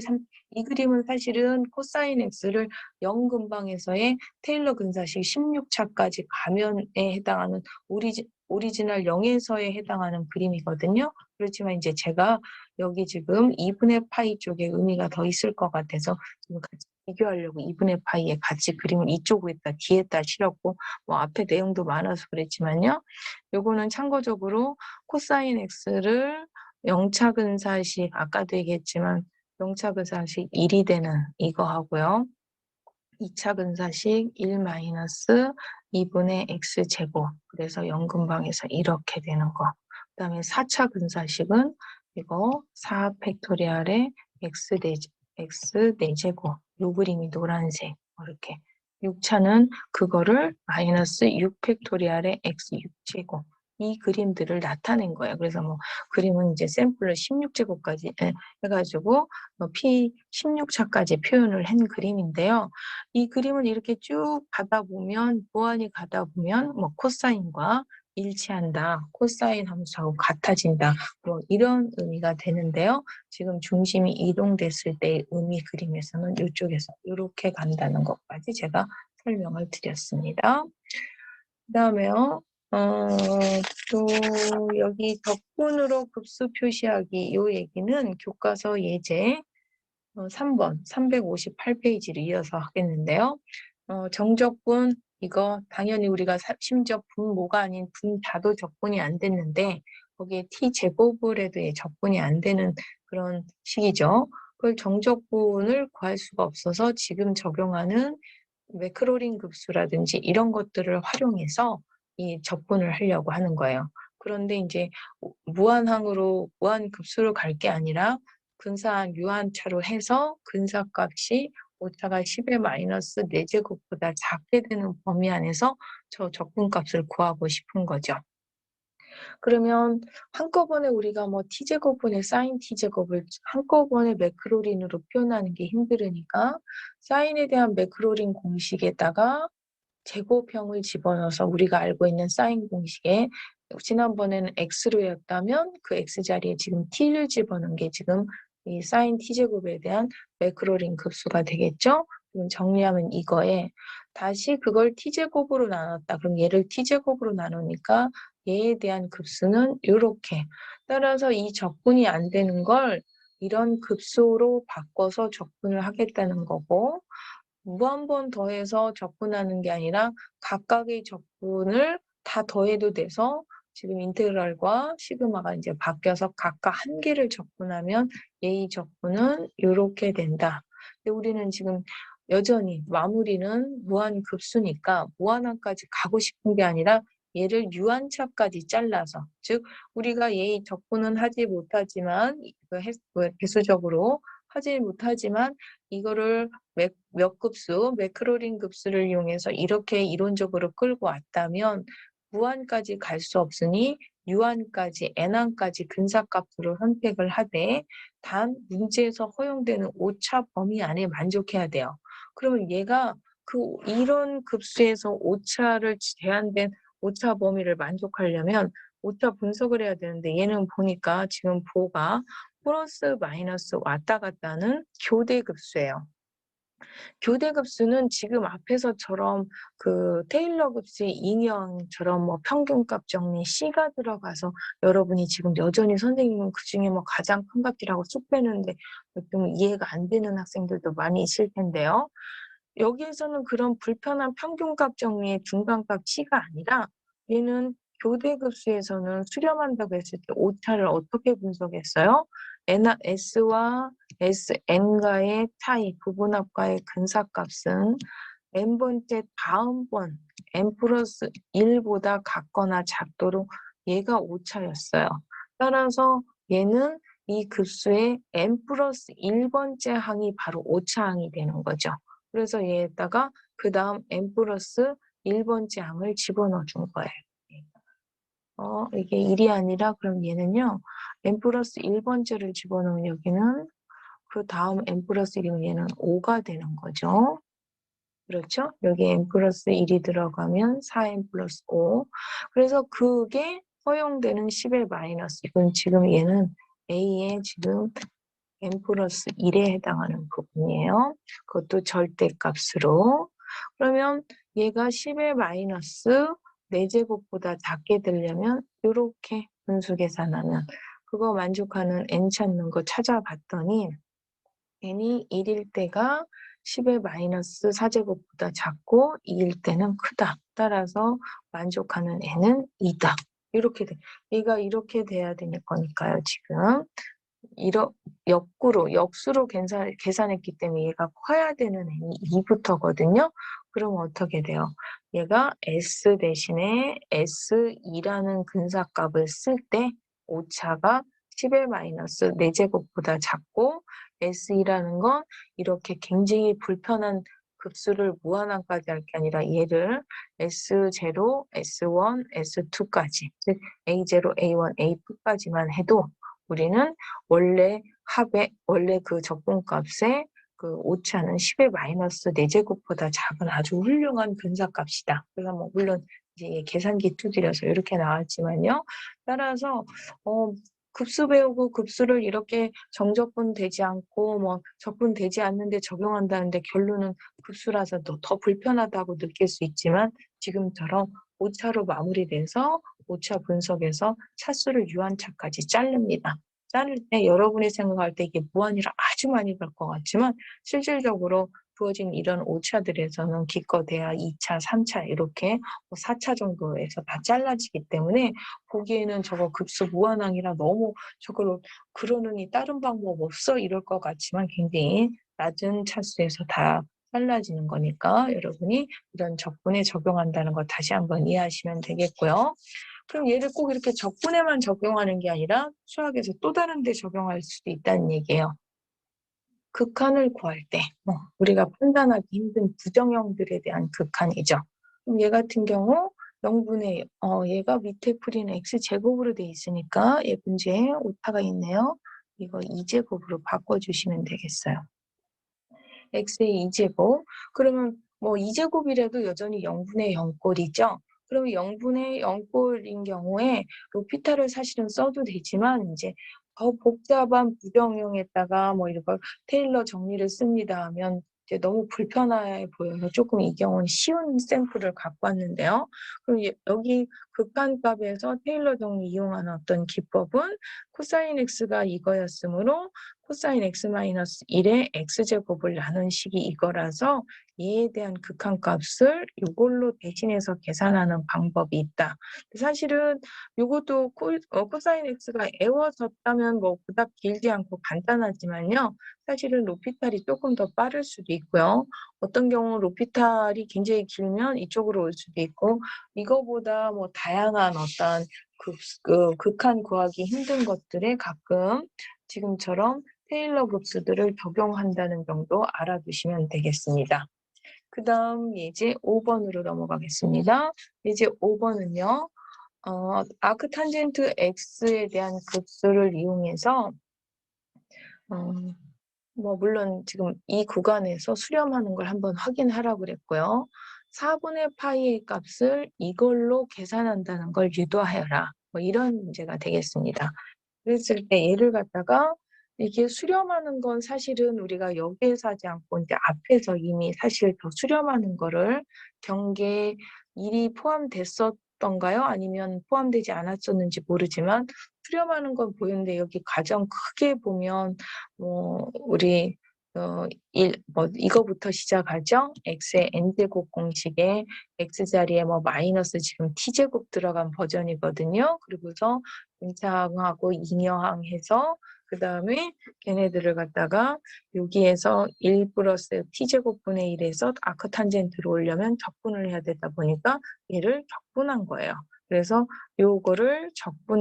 이 그림은 사실은 코사인 x를 0 근방에서의 테일러 근사식 16차까지 가면에 해당하는 오리지널 0에서에 해당하는 그림이거든요. 그렇지만 이제 제가 여기 지금 2분의 파이 쪽에 의미가 더 있을 것 같아서 지금 같이 비교하려고 2분의 파이에 같이 그림을 이쪽에다 뒤에다 실었고 뭐 앞에 내용도 많아서 그랬지만요. 요거는 참고적으로 코사인 x를 0차 근사식 아까도 얘기했지만 0차 근사식 1이 되는 이거 하고요. 2차 근사식 1 마이너스 2분의 x제곱 그래서 0 근방에서 이렇게 되는 거. 그 다음에 4차 근사식은 이거 4 팩토리얼의 x 4제곱 요 그림이 노란색 이렇게 6차는 그거를 마이너스 6 팩토리얼의 x 6제곱 이 그림들을 나타낸 거예요. 그래서 뭐 그림은 이제 샘플러 16제곱까지 해가지고 P 16차까지 표현을 한 그림인데요. 이 그림을 이렇게 쭉 가다 보면 무한히 가다 보면 뭐 코사인과 일치한다. 코사인 함수하고 같아진다. 뭐 이런 의미가 되는데요. 지금 중심이 이동됐을 때의 의미 그림에서는 이쪽에서 이렇게 간다는 것까지 제가 설명을 드렸습니다. 그다음에요. 또 여기 적분으로 급수 표시하기 요 얘기는 교과서 예제 3번 358페이지를 이어서 하겠는데요. 정적분 이거 당연히 우리가 심지어 분모가 아닌 분자도 적분이 안 됐는데 거기에 t제곱을 해도 적분이 안 되는 그런 식이죠. 그걸 정적분을 구할 수가 없어서 지금 적용하는 매크로린 급수라든지 이런 것들을 활용해서 이 적분을 하려고 하는 거예요. 그런데 이제 무한항으로 무한 급수로 갈 게 아니라 근사한 유한차로 해서 근사값이 오차가 10의 마이너스 4제곱보다 작게 되는 범위 안에서 저 적분값을 구하고 싶은 거죠. 그러면 한꺼번에 우리가 뭐 t제곱분의 사인 t제곱을 한꺼번에 매크로린으로 표현하는 게 힘들으니까 사인에 대한 매크로린 공식에다가 제곱형을 집어넣어서 우리가 알고 있는 사인 공식에 지난번에는 x로 였다면 그 x 자리에 지금 t를 집어넣은 게 지금 이 사인 t제곱에 대한 매크로린 급수가 되겠죠? 그럼 정리하면 이거에 다시 그걸 t제곱으로 나눴다. 그럼 얘를 t제곱으로 나누니까 얘에 대한 급수는 이렇게. 따라서 이 적분이 안 되는 걸 이런 급수로 바꿔서 적분을 하겠다는 거고 무한번 더해서 적분하는 게 아니라 각각의 적분을 다 더해도 돼서 지금 인테그랄과 시그마가 이제 바뀌어서 각각 한 개를 적분하면 얘의 적분은 이렇게 된다. 근데 우리는 지금 여전히 마무리는 무한급수니까 무한항까지 가고 싶은 게 아니라 얘를 유한차까지 잘라서, 즉 우리가 얘의 적분은 하지 못하지만 배수적으로 하지 못하지만 이거를 몇 급수, 매크로린 급수를 이용해서 이렇게 이론적으로 끌고 왔다면 무한까지 갈 수 없으니 유한까지, n항까지 근사값으로 선택을 하되 단 문제에서 허용되는 오차 범위 안에 만족해야 돼요. 그러면 얘가 이런 급수에서 오차를 제한된 오차 범위를 만족하려면 오차 분석을 해야 되는데 얘는 보니까 지금 보가 플러스 마이너스 왔다 갔다 하는 교대 급수예요. 교대 급수는 지금 앞에서처럼 그 테일러 급수의 인형처럼 뭐 평균값 정리 C가 들어가서 여러분이 지금 여전히 선생님은 그중에 뭐 가장 큰 값이라고 쑥 빼는데 좀 이해가 안 되는 학생들도 많이 있을 텐데요. 여기에서는 그런 불편한 평균값 정리의 중간값 C가 아니라 얘는 교대 급수에서는 수렴한다고 했을 때 오차를 어떻게 분석했어요? S와 Sn과의 차이, 부분합과의 근사값은 n번째 다음번 n 플러스 1보다 같거나 작도록 얘가 오차였어요. 따라서 얘는 이 급수의 n 플러스 1번째 항이 바로 오차항이 되는 거죠. 그래서 얘에다가 그 다음 n 플러스 1번째 항을 집어넣어 준 거예요. 이게 1이 아니라 그럼 얘는요. n 플러스 1번째를 집어넣으면 여기는 그 다음 n 플러스 1이면 얘는 5가 되는 거죠. 그렇죠? 여기 n 플러스 1이 들어가면 4n 플러스 5. 그래서 그게 허용되는 10의 마이너스. 이건 지금 얘는 A의 지금 n 플러스 1에 해당하는 부분이에요. 그것도 절대값으로. 그러면 얘가 10의 마이너스 4제곱보다 작게 되려면 이렇게 분수 계산하면 그거 만족하는 n 찾는 거 찾아봤더니 n이 1일 때가 10의 마이너스 4제곱보다 작고 2일 때는 크다. 따라서 만족하는 n은 2다. 이렇게 돼. 얘가 이렇게 돼야 되는 거니까요, 지금. 역수로 계산했기 때문에 얘가 커야 되는 n이 2부터거든요. 그럼 어떻게 돼요? 얘가 s 대신에 s2라는 근사값을 쓸 때 오차가 10의 마이너스 4제곱보다 작고 s2라는 건 이렇게 굉장히 불편한 급수를 무한항까지 할 게 아니라 얘를 S0, S1, S2까지, 즉 A0, A1, A2까지만 해도 우리는 원래 그 적분값의 그 오차는 10의 마이너스 4제곱보다 작은 아주 훌륭한 근사값이다. 그래서 뭐 물론 이제 계산기 두드려서 이렇게 나왔지만요. 따라서 급수 배우고 급수를 이렇게 정적분 되지 않고 뭐 적분 되지 않는데 적용한다는데 결론은 급수라서 더 불편하다고 느낄 수 있지만 지금처럼 오차로 마무리돼서 오차 분석에서 차수를 유한차까지 자릅니다. 자를 때 여러분이 생각할 때 이게 무한이라 아주 많이 갈 것 같지만 실질적으로 주어진 이런 오차들에서는 기껏해야 2차, 3차 이렇게 4차 정도에서 다 잘라지기 때문에 보기에는 저거 급수 무한항이라 너무 저걸로 그러느니 다른 방법 없어 이럴 것 같지만 굉장히 낮은 차수에서 다 잘라지는 거니까 여러분이 이런 적분에 적용한다는 거 다시 한번 이해하시면 되겠고요. 그럼 얘를 꼭 이렇게 적분에만 적용하는 게 아니라 수학에서 또 다른 데 적용할 수도 있다는 얘기예요. 극한을 구할 때 우리가 판단하기 힘든 부정형들에 대한 극한이죠. 그럼 얘 같은 경우 0분의 얘가 밑에 풀이는 x제곱으로 돼 있으니까 얘 문제에 오타가 있네요. 이거 2제곱으로 바꿔주시면 되겠어요. x의 2제곱. 그러면 뭐 2제곱이라도 여전히 0분의 0꼴이죠. 그러면 0분의 0꼴인 경우에 로피타를 사실은 써도 되지만 이제 더 복잡한 부정형에다가 뭐 이런 걸 테일러 정리를 씁니다 하면 이제 너무 불편해 보여서 조금 이 경우는 쉬운 샘플을 갖고 왔는데요. 그럼 여기 극한값에서 테일러 정리 이용하는 어떤 기법은 코사인 x가 이거였으므로 코사인 x 마이너스 1의 x제곱을 나눈 식이 이거라서 얘에 대한 극한값을 이걸로 대신해서 계산하는 방법이 있다. 사실은 요것도 코사인 x가 애워졌다면 뭐 그닥 길지 않고 간단하지만요. 사실은 로피탈이 조금 더 빠를 수도 있고요. 어떤 경우 로피탈이 굉장히 길면 이쪽으로 올 수도 있고 이거보다 뭐 다양한 어떤 극한 구하기 힘든 것들에 가끔 지금처럼 테일러 급수들을 적용한다는 정도 알아두시면 되겠습니다. 그 다음 예제 5번으로 넘어가겠습니다. 예제 5번은요. 아크탄젠트 x에 대한 급수를 이용해서 뭐 물론 지금 이 구간에서 수렴하는 걸 한번 확인하라고 그랬고요. 4분의 파이의 값을 이걸로 계산한다는 걸 유도하여라. 뭐 이런 문제가 되겠습니다. 그랬을 때 얘를 갖다가 이게 수렴하는 건 사실은 우리가 여기에서 하지 않고 이제 앞에서 이미 사실 더 수렴하는 거를 경계 1이 포함됐었던가요? 아니면 포함되지 않았었는지 모르지만 수렴하는 건 보이는데 여기 가정 크게 보면 뭐 우리 이거부터 시작하죠. x의 n제곱 공식에 x자리에 뭐 마이너스 지금 t제곱 들어간 버전이거든요. 그리고서 임차항하고 잉여항 해서 그 다음에 걔네들을 갖다가 여기에서 1 플러스 t제곱분의 1에서 아크탄젠트로 오려면 적분을 해야 되다 보니까 얘를 적분한 거예요. 그래서 요거를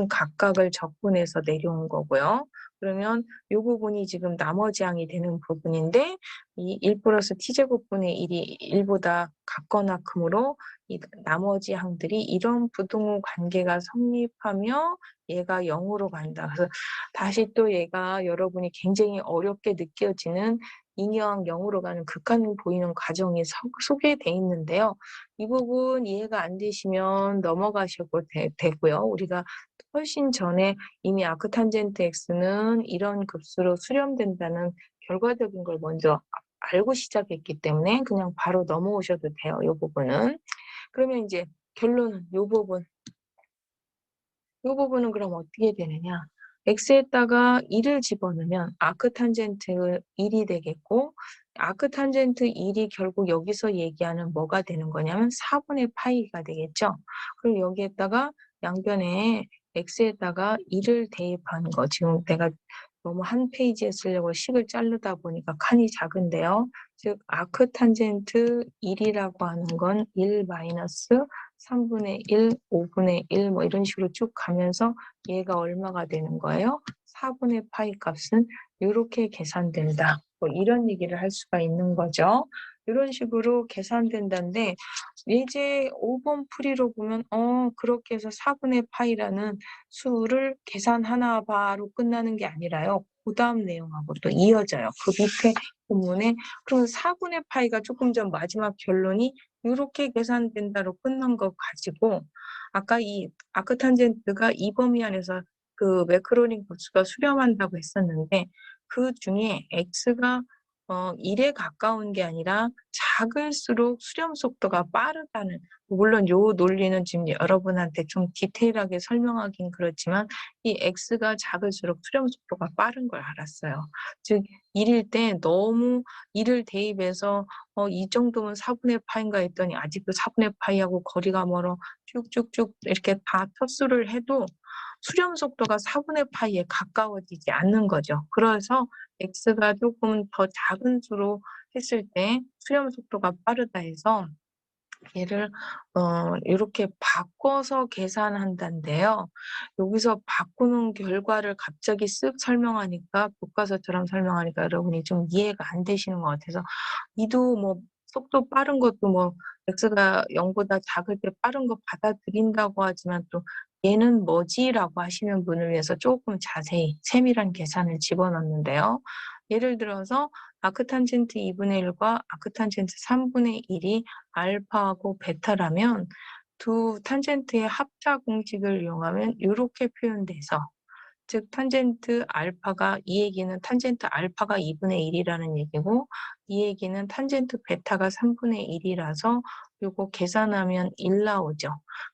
각각을 적분해서 내려온 거고요. 그러면 이 부분이 지금 나머지 항이 되는 부분인데 이 1 플러스 t제곱분의 1이 1보다 같거나 크므로 이 나머지 항들이 이런 부등호 관계가 성립하며 얘가 0으로 간다. 그래서 다시 또 얘가 여러분이 굉장히 어렵게 느껴지는 잉여항 0으로 가는 극한을 보이는 과정이 소개돼 있는데요. 이 부분 이해가 안 되시면 넘어가셔도 되고요. 우리가 훨씬 전에 이미 아크탄젠트 x는 이런 급수로 수렴된다는 결과적인 걸 먼저 알고 시작했기 때문에 그냥 바로 넘어오셔도 돼요. 이 부분은. 그러면 이제 결론은 이 부분은 그럼 어떻게 되느냐. x에다가 1을 집어넣으면 아크탄젠트 1이 되겠고 아크탄젠트 1이 결국 여기서 얘기하는 뭐가 되는 거냐면 4분의 파이가 되겠죠. 그럼 여기에다가 양변에 x에다가 1을 대입하는 거. 지금 내가 너무 한 페이지에 쓰려고 식을 자르다 보니까 칸이 작은데요. 즉 아크탄젠트 1이라고 하는 건 1 마이너스 3분의 1, 5분의 1 뭐 이런 식으로 쭉 가면서 얘가 얼마가 되는 거예요? 4분의 파이 값은 이렇게 계산된다. 뭐 이런 얘기를 할 수가 있는 거죠. 이런 식으로 계산된다는데 예제 5번 풀이로 보면 그렇게 해서 4분의 파이라는 수를 계산하나 바로 끝나는 게 아니라요. 그 다음 내용하고 또 이어져요. 그 밑에 본문에 그럼 4분의 파이가 조금 전 마지막 결론이 이렇게 계산된다로 끝난 거 가지고 아까 이 아크탄젠트가 이 범위 안에서 그 매크로닝 급수가 수렴한다고 했었는데 그 중에 x가 1에 가까운 게 아니라 작을수록 수렴 속도가 빠르다는 물론 요 논리는 지금 여러분한테 좀 디테일하게 설명하긴 그렇지만 이 x가 작을수록 수렴 속도가 빠른 걸 알았어요. 즉 1일 때 너무 1을 대입해서 이 정도면 4분의 파인가 했더니 아직도 4분의 파이하고 거리가 멀어 쭉쭉쭉 이렇게 다 터수를 해도 수렴 속도가 4분의 파이에 가까워지지 않는 거죠. 그래서 x가 조금 더 작은 수로 했을 때 수렴 속도가 빠르다 해서 얘를 이렇게 바꿔서 계산한다는데요. 여기서 바꾸는 결과를 갑자기 쓱 설명하니까 교과서처럼 설명하니까 여러분이 좀 이해가 안 되시는 것 같아서 이도 뭐 속도 빠른 것도 뭐 x가 0보다 작을 때 빠른 거 받아들인다고 하지만 또 얘는 뭐지라고 하시는 분을 위해서 조금 자세히 세밀한 계산을 집어넣는데요. 예를 들어서 아크탄젠트 2분의 1과 아크탄젠트 3분의 1이 알파하고 베타라면 두 탄젠트의 합자 공식을 이용하면 이렇게 표현돼서 즉 탄젠트 알파가 이 얘기는 탄젠트 알파가 2분의 1이라는 얘기고 이 얘기는 탄젠트 베타가 3분의 1이라서 요거 계산하면 1 나오죠.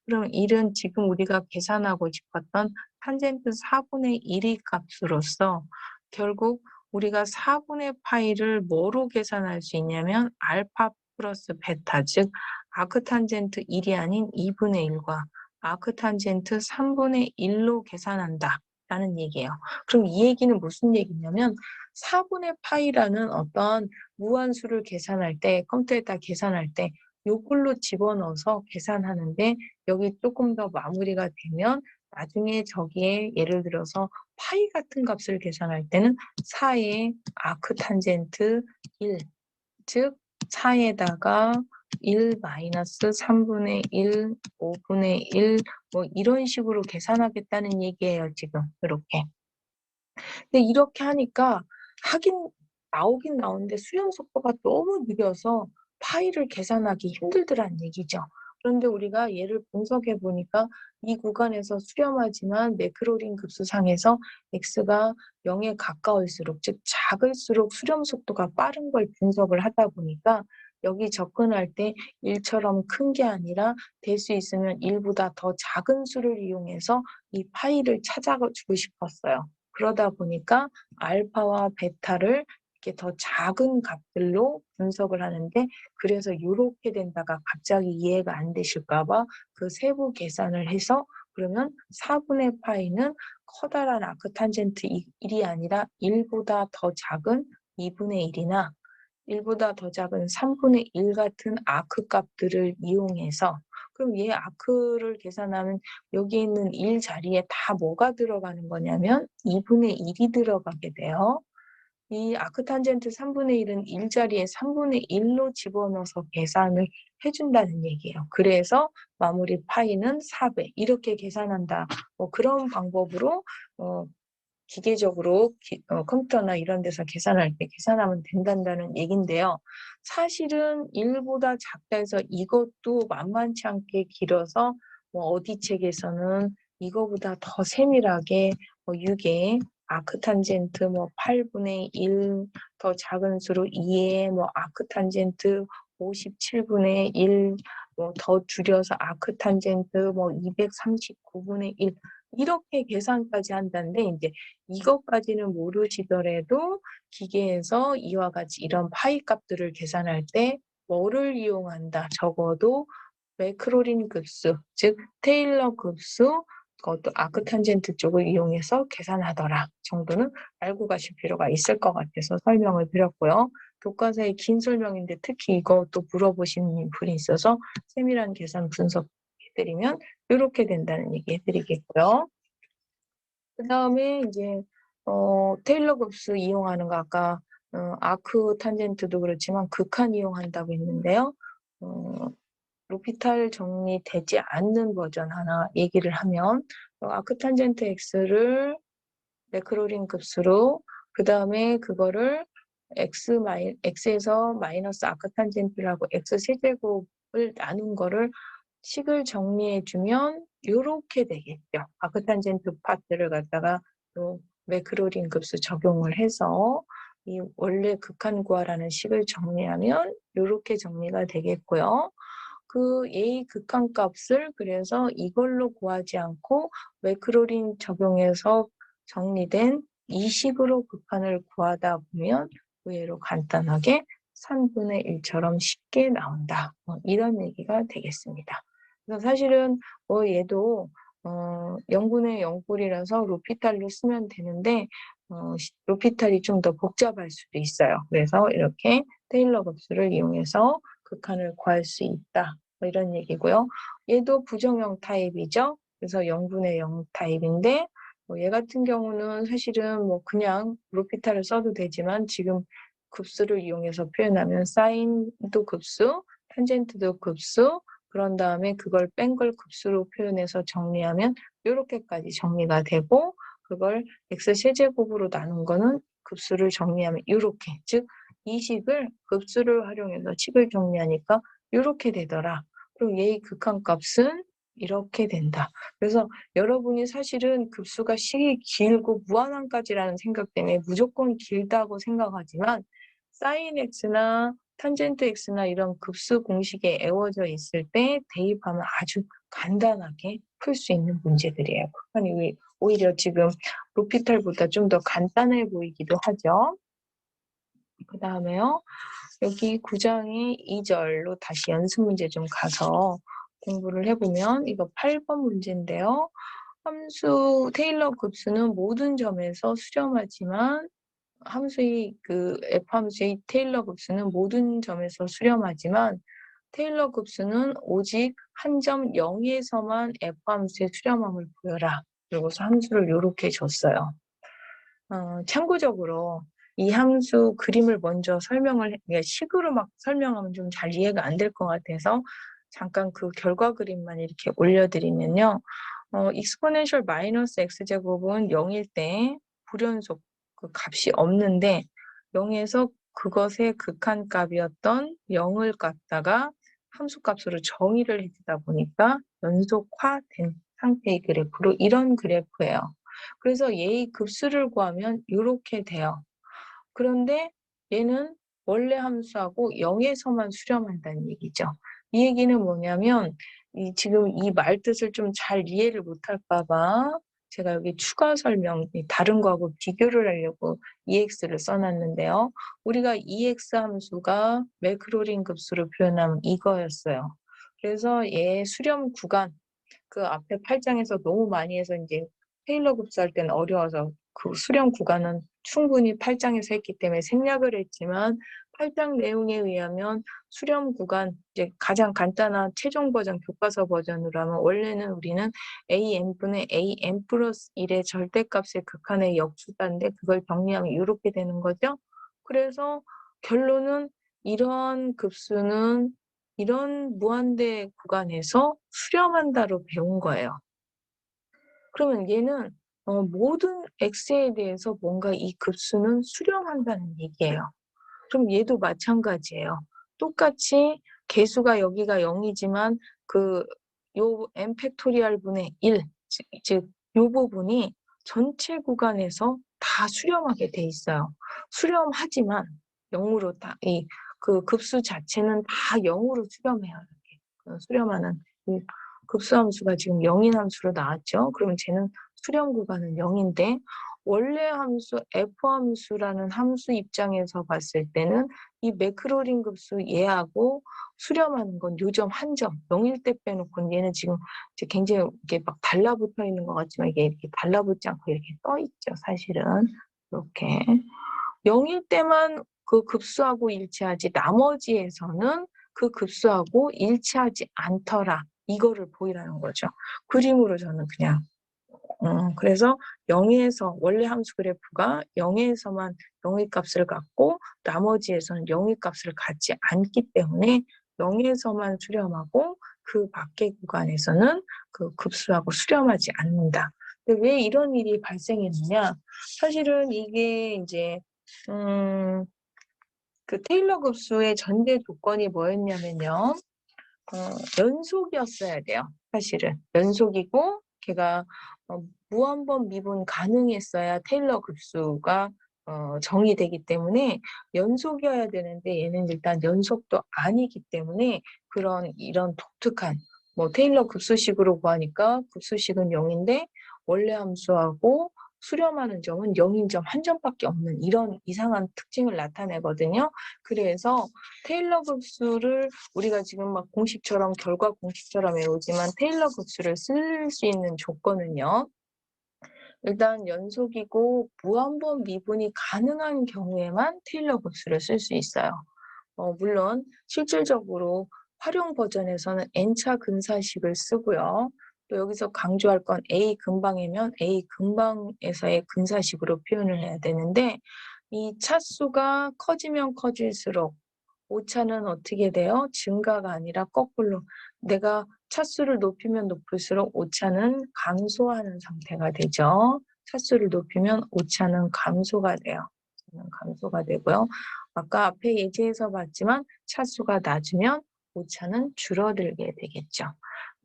그럼 1은 지금 우리가 계산하고 싶었던 탄젠트 4분의 1의 값으로서 결국 우리가 4분의 파이를 뭐로 계산할 수 있냐면 알파 플러스 베타 즉 아크탄젠트 1이 아닌 2분의 1과 아크탄젠트 3분의 1로 계산한다 라는 얘기예요. 그럼 이 얘기는 무슨 얘기냐면 4분의 파이라는 어떤 무한수를 계산할 때 컴퓨터에다 계산할 때 요걸로 집어넣어서 계산하는데 여기 조금 더 마무리가 되면 나중에 저기에 예를 들어서 파이 같은 값을 계산할 때는 4의 아크탄젠트 1, 즉 4에다가 1 마이너스 3분의 1, 5분의 1 뭐 이런 식으로 계산하겠다는 얘기예요, 지금. 이렇게. 근데 이렇게 하니까 하긴 나오긴 나오는데 수렴 속도가 너무 느려서 파이를 계산하기 힘들더란 얘기죠. 그런데 우리가 얘를 분석해 보니까 이 구간에서 수렴하지만 매크로린 급수상에서 x가 0에 가까울수록 즉 작을수록 수렴 속도가 빠른 걸 분석을 하다 보니까 여기 접근할 때 1처럼 큰 게 아니라 될 수 있으면 1보다 더 작은 수를 이용해서 이 파이를 찾아주고 싶었어요. 그러다 보니까 알파와 베타를 이렇게 더 작은 값들로 분석을 하는데 그래서 요렇게 된다가 갑자기 이해가 안 되실까 봐 그 세부 계산을 해서 그러면 4분의 파이는 커다란 아크탄젠트 1이 아니라 1보다 더 작은 2분의 1이나 1보다 더 작은 3분의 1 같은 아크 값들을 이용해서 그럼 얘 아크를 계산하면 여기 있는 1 자리에 다 뭐가 들어가는 거냐면 2분의 1이 들어가게 돼요. 이 아크탄젠트 3분의 1은 1 자리에 3분의 1로 집어넣어서 계산을 해준다는 얘기예요. 그래서 마무리 파이는 4배 이렇게 계산한다. 뭐 그런 방법으로 기계적으로 컴퓨터나 이런 데서 계산할 때 계산하면 된다는 얘긴데요. 사실은 1보다 작다 해서 이것도 만만치 않게 길어서 뭐 어디 책에서는 이거보다 더 세밀하게 6에 아크탄젠트 8분의 1 더 작은 수로 2에 아크탄젠트 57분의 1 더 줄여서 아크탄젠트 239분의 1 이렇게 계산까지 한다는데 이제 이것까지는 모르시더라도 기계에서 이와 같이 이런 파이 값들을 계산할 때 뭐를 이용한다. 적어도 매크로린 급수, 즉 테일러 급수, 그것도 아크탄젠트 쪽을 이용해서 계산하더라 정도는 알고 가실 필요가 있을 것 같아서 설명을 드렸고요. 교과서의 긴 설명인데 특히 이것도 물어보시는 분이 있어서 세밀한 계산 분석해드리면 이렇게 된다는 얘기 해드리겠고요. 그 다음에 이제 테일러 급수 이용하는 거 아까 아크 탄젠트도 그렇지만 극한 이용한다고 했는데요. 로피탈 정리되지 않는 버전 하나 얘기를 하면 아크 탄젠트 x를 매크로린 급수로 그 다음에 그거를 x에서 마이너스 아크 탄젠트라고 x 세제곱을 나눈 거를 식을 정리해주면 이렇게 되겠죠. 아크탄젠트 파트를 갖다가 또 매크로린 급수 적용을 해서 이 원래 극한 구하라는 식을 정리하면 이렇게 정리가 되겠고요. 그 A 극한 값을 그래서 이걸로 구하지 않고 매크로린 적용해서 정리된 이 식으로 극한을 구하다 보면 의외로 간단하게 3분의 1처럼 쉽게 나온다. 이런 얘기가 되겠습니다. 그래서 사실은 얘도 0분의 0꼴이라서 로피탈로 쓰면 되는데 로피탈이 좀 더 복잡할 수도 있어요. 그래서 이렇게 테일러 급수를 이용해서 극한을 구할 수 있다. 이런 얘기고요. 얘도 부정형 타입이죠. 그래서 0분의 0 타입인데 얘 같은 경우는 사실은 그냥 로피탈을 써도 되지만 지금 급수를 이용해서 표현하면 사인도 급수, 탄젠트도 급수, 그런 다음에 그걸 뺀 걸 급수로 표현해서 정리하면 이렇게까지 정리가 되고 그걸 x세제곱으로 나눈 거는 급수를 정리하면 이렇게 즉 이 식을 급수를 활용해서 식을 정리하니까 이렇게 되더라. 그럼 얘의 극한값은 이렇게 된다. 그래서 여러분이 사실은 급수가 길고 무한한까지라는 생각 때문에 무조건 길다고 생각하지만 sin x나 탄젠트 x나 이런 급수 공식에 애워져 있을 때 대입하면 아주 간단하게 풀 수 있는 문제들이에요. 아니, 오히려 지금 로피탈보다 좀 더 간단해 보이기도 하죠. 그 다음에요. 여기 9장의 2절로 다시 연습 문제 좀 가서 공부를 해보면 이거 8번 문제인데요. 테일러 급수는 모든 점에서 수렴하지만 F 함수의 테일러 급수는 모든 점에서 수렴하지만 테일러 급수는 오직 한 점 0에서만 F 함수의 수렴함을 보여라. 그리고서 함수를 이렇게 줬어요. 참고적으로 이 함수 그림을 먼저 식으로 막 설명하면 좀 잘 이해가 안 될 것 같아서 잠깐 그 결과 그림만 이렇게 올려드리면요. exponential 마이너스 x제곱은 0일 때 불연속 그 값이 없는데 0에서 그것의 극한값이었던 0을 갖다가 함수값으로 정의를 해주다 보니까 연속화된 상태의 그래프로 이런 그래프예요. 그래서 얘의 급수를 구하면 이렇게 돼요. 그런데 얘는 원래 함수하고 0에서만 수렴한다는 얘기죠. 이 얘기는 뭐냐면 지금 이 말뜻을 좀 잘 이해를 못할까 봐 제가 여기 추가 설명, 다른 거하고 비교를 하려고 EX를 써놨는데요. 우리가 EX 함수가 매크로린 급수로 표현하면 이거였어요. 그래서 얘 수렴 구간, 그 앞에 8장에서 너무 많이 해서 이제 테일러 급수할 때는 어려워서 그 수렴 구간은 충분히 8장에서 했기 때문에 생략을 했지만 8장 내용에 의하면 수렴 구간, 이제 가장 간단한 최종 버전, 교과서 버전으로 하면 원래는 우리는 AN분의 AN 플러스 1의 절대값의 극한의 역수단인데 그걸 정리하면 이렇게 되는 거죠. 그래서 결론은 이런 급수는 이런 무한대 구간에서 수렴한다로 배운 거예요. 그러면 얘는 모든 x에 대해서 뭔가 이 급수는 수렴한다는 얘기예요. 그럼 얘도 마찬가지예요. 똑같이 개수가 여기가 0이지만 요 n 팩토리얼 분의 1, 즉 요 부분이 전체 구간에서 다 수렴하게 돼 있어요. 수렴하지만 0으로 그 급수 자체는 다 0으로 수렴해요. 이렇게. 수렴하는 급수함수가 지금 0인 함수로 나왔죠. 그러면 쟤는 수렴 구간은 0인데 원래 함수 F함수라는 함수 입장에서 봤을 때는 이 매크로린 급수 얘하고 수렴하는 건 요점 한 점, 0일 때 빼놓고 얘는 지금 이제 굉장히 이렇게 막 달라붙어 있는 것 같지만 이게 이렇게 달라붙지 않고 이렇게 떠 있죠, 사실은. 이렇게. 0일 때만 그 급수하고 일치하지 나머지에서는 그 급수하고 일치하지 않더라. 이거를 보이라는 거죠. 그림으로 저는 그냥 그래서 0에서 원래 함수 그래프가 0에서만 0의 값을 갖고 나머지에서는 0의 값을 갖지 않기 때문에 0에서만 수렴하고 그 밖의 구간에서는 그 급수하고 수렴하지 않는다. 근데 왜 이런 일이 발생했느냐? 사실은 이게 이제 그 테일러 급수의 전제 조건이 뭐였냐면요. 연속이었어야 돼요. 사실은 연속이고 걔가 무한번 미분 가능했어야 테일러 급수가 정의되기 때문에 연속이어야 되는데 얘는 일단 연속도 아니기 때문에 이런 독특한 테일러 급수식으로 구하니까 급수식은 0인데 원래 함수하고 수렴하는 점은 0인 점 한 점밖에 없는 이런 이상한 특징을 나타내거든요. 그래서 테일러 급수를 우리가 지금 막 공식처럼 결과 공식처럼 외우지만 테일러 급수를 쓸 수 있는 조건은요. 일단 연속이고 무한번 미분이 가능한 경우에만 테일러 급수를 쓸 수 있어요. 물론 실질적으로 활용 버전에서는 n차 근사식을 쓰고요. 또 여기서 강조할 건 A 근방이면 A 근방에서의 근사식으로 표현을 해야 되는데 이 차수가 커지면 커질수록 오차는 어떻게 돼요? 증가가 아니라 거꾸로 내가 차수를 높이면 높을수록 오차는 감소하는 상태가 되죠. 차수를 높이면 오차는 감소가 돼요. 감소가 되고요. 아까 앞에 예제에서 봤지만 차수가 낮으면 오차는 줄어들게 되겠죠.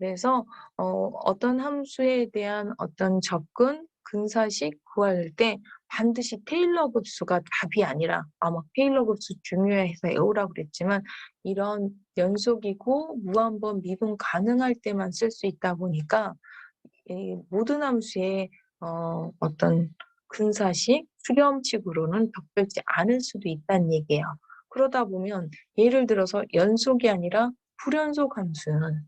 그래서 어떤 함수에 대한 어떤 접근, 근사식 구할 때 반드시 테일러 급수가 답이 아니라 아마 테일러 급수 중요해서 외우라고 그랬지만 이런 연속이고 무한번 미분 가능할 때만 쓸 수 있다 보니까 이 모든 함수의 어떤 근사식, 수렴식으로는 적절치 않을 수도 있다는 얘기예요. 그러다 보면 예를 들어서 연속이 아니라 불연속 함수는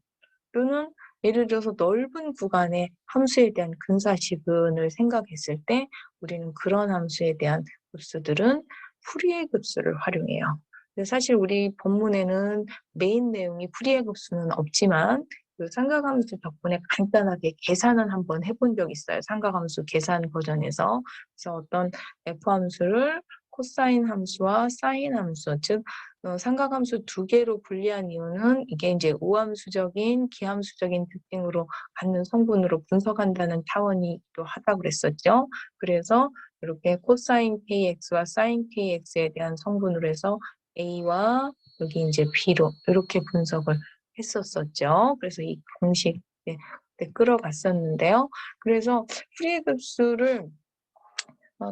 또는 예를 들어서 넓은 구간의 함수에 대한 근사시근을 생각했을 때 우리는 그런 함수에 대한 급수들은 풀이의 급수를 활용해요. 근데 사실 우리 본문에는 메인 내용이 풀이의 급수는 없지만 그 삼각함수 덕분에 간단하게 계산을 한번 해본 적이 있어요. 삼각함수 계산 버전에서. 그래서 어떤 F함수를 코사인 함수와 사인 함수, 즉 삼각함수 두 개로 분리한 이유는 이게 이제 우함수적인, 기함수적인 특징으로 갖는 성분으로 분석한다는 차원이기도 하다고 그랬었죠. 그래서 이렇게 코사인 kx와 사인 kx에 대한 성분으로 해서 a와 여기 이제 b로 이렇게 분석을 했었었죠. 그래서 이 공식 끌어갔었는데요. 그래서 풀이의 급수를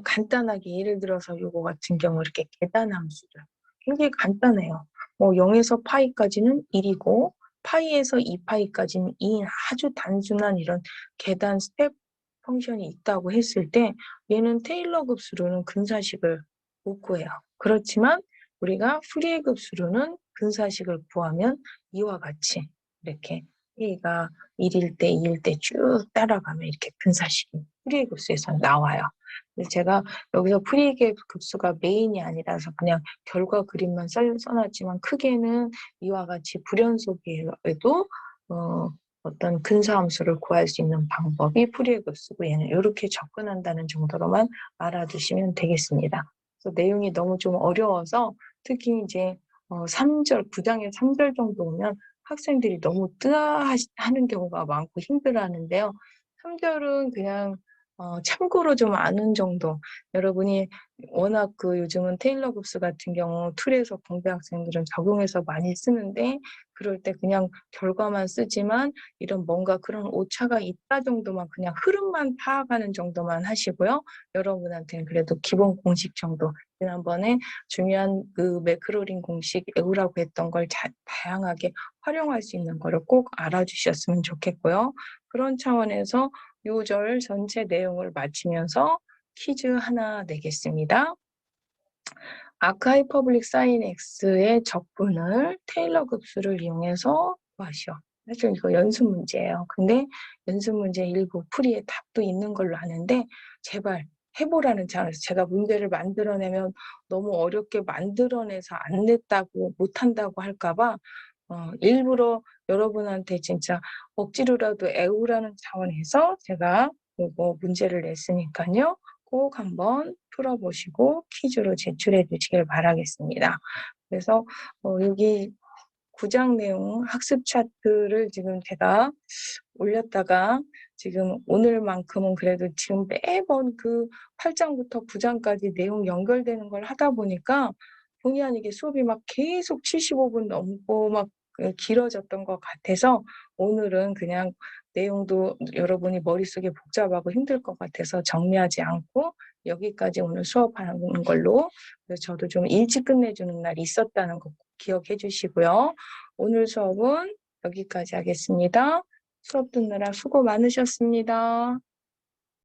간단하게 예를 들어서 요거 같은 경우 이렇게 계단 함수들 굉장히 간단해요. 0에서 파이까지는 1이고 파이에서 2파이까지는 2인 아주 단순한 이런 계단 스텝 펑션이 있다고 했을 때 얘는 테일러 급수로는 근사식을 못 구해요. 그렇지만 우리가 풀이의 급수로는 근사식을 구하면 이와 같이 이렇게 A가 1일 때, 2일 때 쭉 따라가면 이렇게 근사식이 풀이의 급수에서 나와요. 제가 여기서 풀이의 급수가 메인이 아니라서 그냥 결과 그림만 써놨지만 크게는 이와 같이 불연속에도 어떤 근사함수를 구할 수 있는 방법이 풀이의 급수고 얘는 이렇게 접근한다는 정도로만 알아두시면 되겠습니다. 그래서 내용이 너무 좀 어려워서 특히 이제 3절, 9장의 3절 정도 오면 학생들이 너무 뜨아하는 경우가 많고 힘들어하는데요. 3절은 그냥 참고로 좀 아는 정도. 여러분이 워낙 요즘은 테일러 급수 같은 경우 툴에서 공대 학생들은 적용해서 많이 쓰는데 그럴 때 그냥 결과만 쓰지만 이런 뭔가 그런 오차가 있다 정도만 그냥 흐름만 파악하는 정도만 하시고요. 여러분한테는 그래도 기본 공식 정도. 지난번에 중요한 그 매크로린 공식 외우라고 했던 걸 다양하게 활용할 수 있는 거를 꼭 알아주셨으면 좋겠고요. 그런 차원에서 요절 전체 내용을 마치면서 퀴즈 하나 내겠습니다. 아크하이퍼블릭 사인 x의 적분을 테일러 급수를 이용해서 구하시오. 사실 이거 연습 문제예요. 근데 연습 문제 일부 풀이에 답도 있는 걸로 아는데 제발 해보라는 차원에서 제가 문제를 만들어내면 너무 어렵게 만들어내서 안 냈다고 못한다고 할까봐 일부러 여러분한테 진짜 억지로라도 애우라는 차원에서 제가 이거 문제를 냈으니까요. 꼭 한번 풀어보시고 퀴즈로 제출해 주시길 바라겠습니다. 그래서 여기 9장 내용 학습 차트를 지금 제가 올렸다가 지금 오늘만큼은 그래도 지금 매번 그 8장부터 9장까지 내용 연결되는 걸 하다 보니까 본의 아니게 수업이 막 계속 75분 넘고 막 길어졌던 것 같아서 오늘은 그냥 내용도 여러분이 머릿속에 복잡하고 힘들 것 같아서 정리하지 않고 여기까지 오늘 수업하는 걸로 그래서 저도 좀 일찍 끝내주는 날이 있었다는 거 기억해 주시고요. 오늘 수업은 여기까지 하겠습니다. 수업 듣느라 수고 많으셨습니다.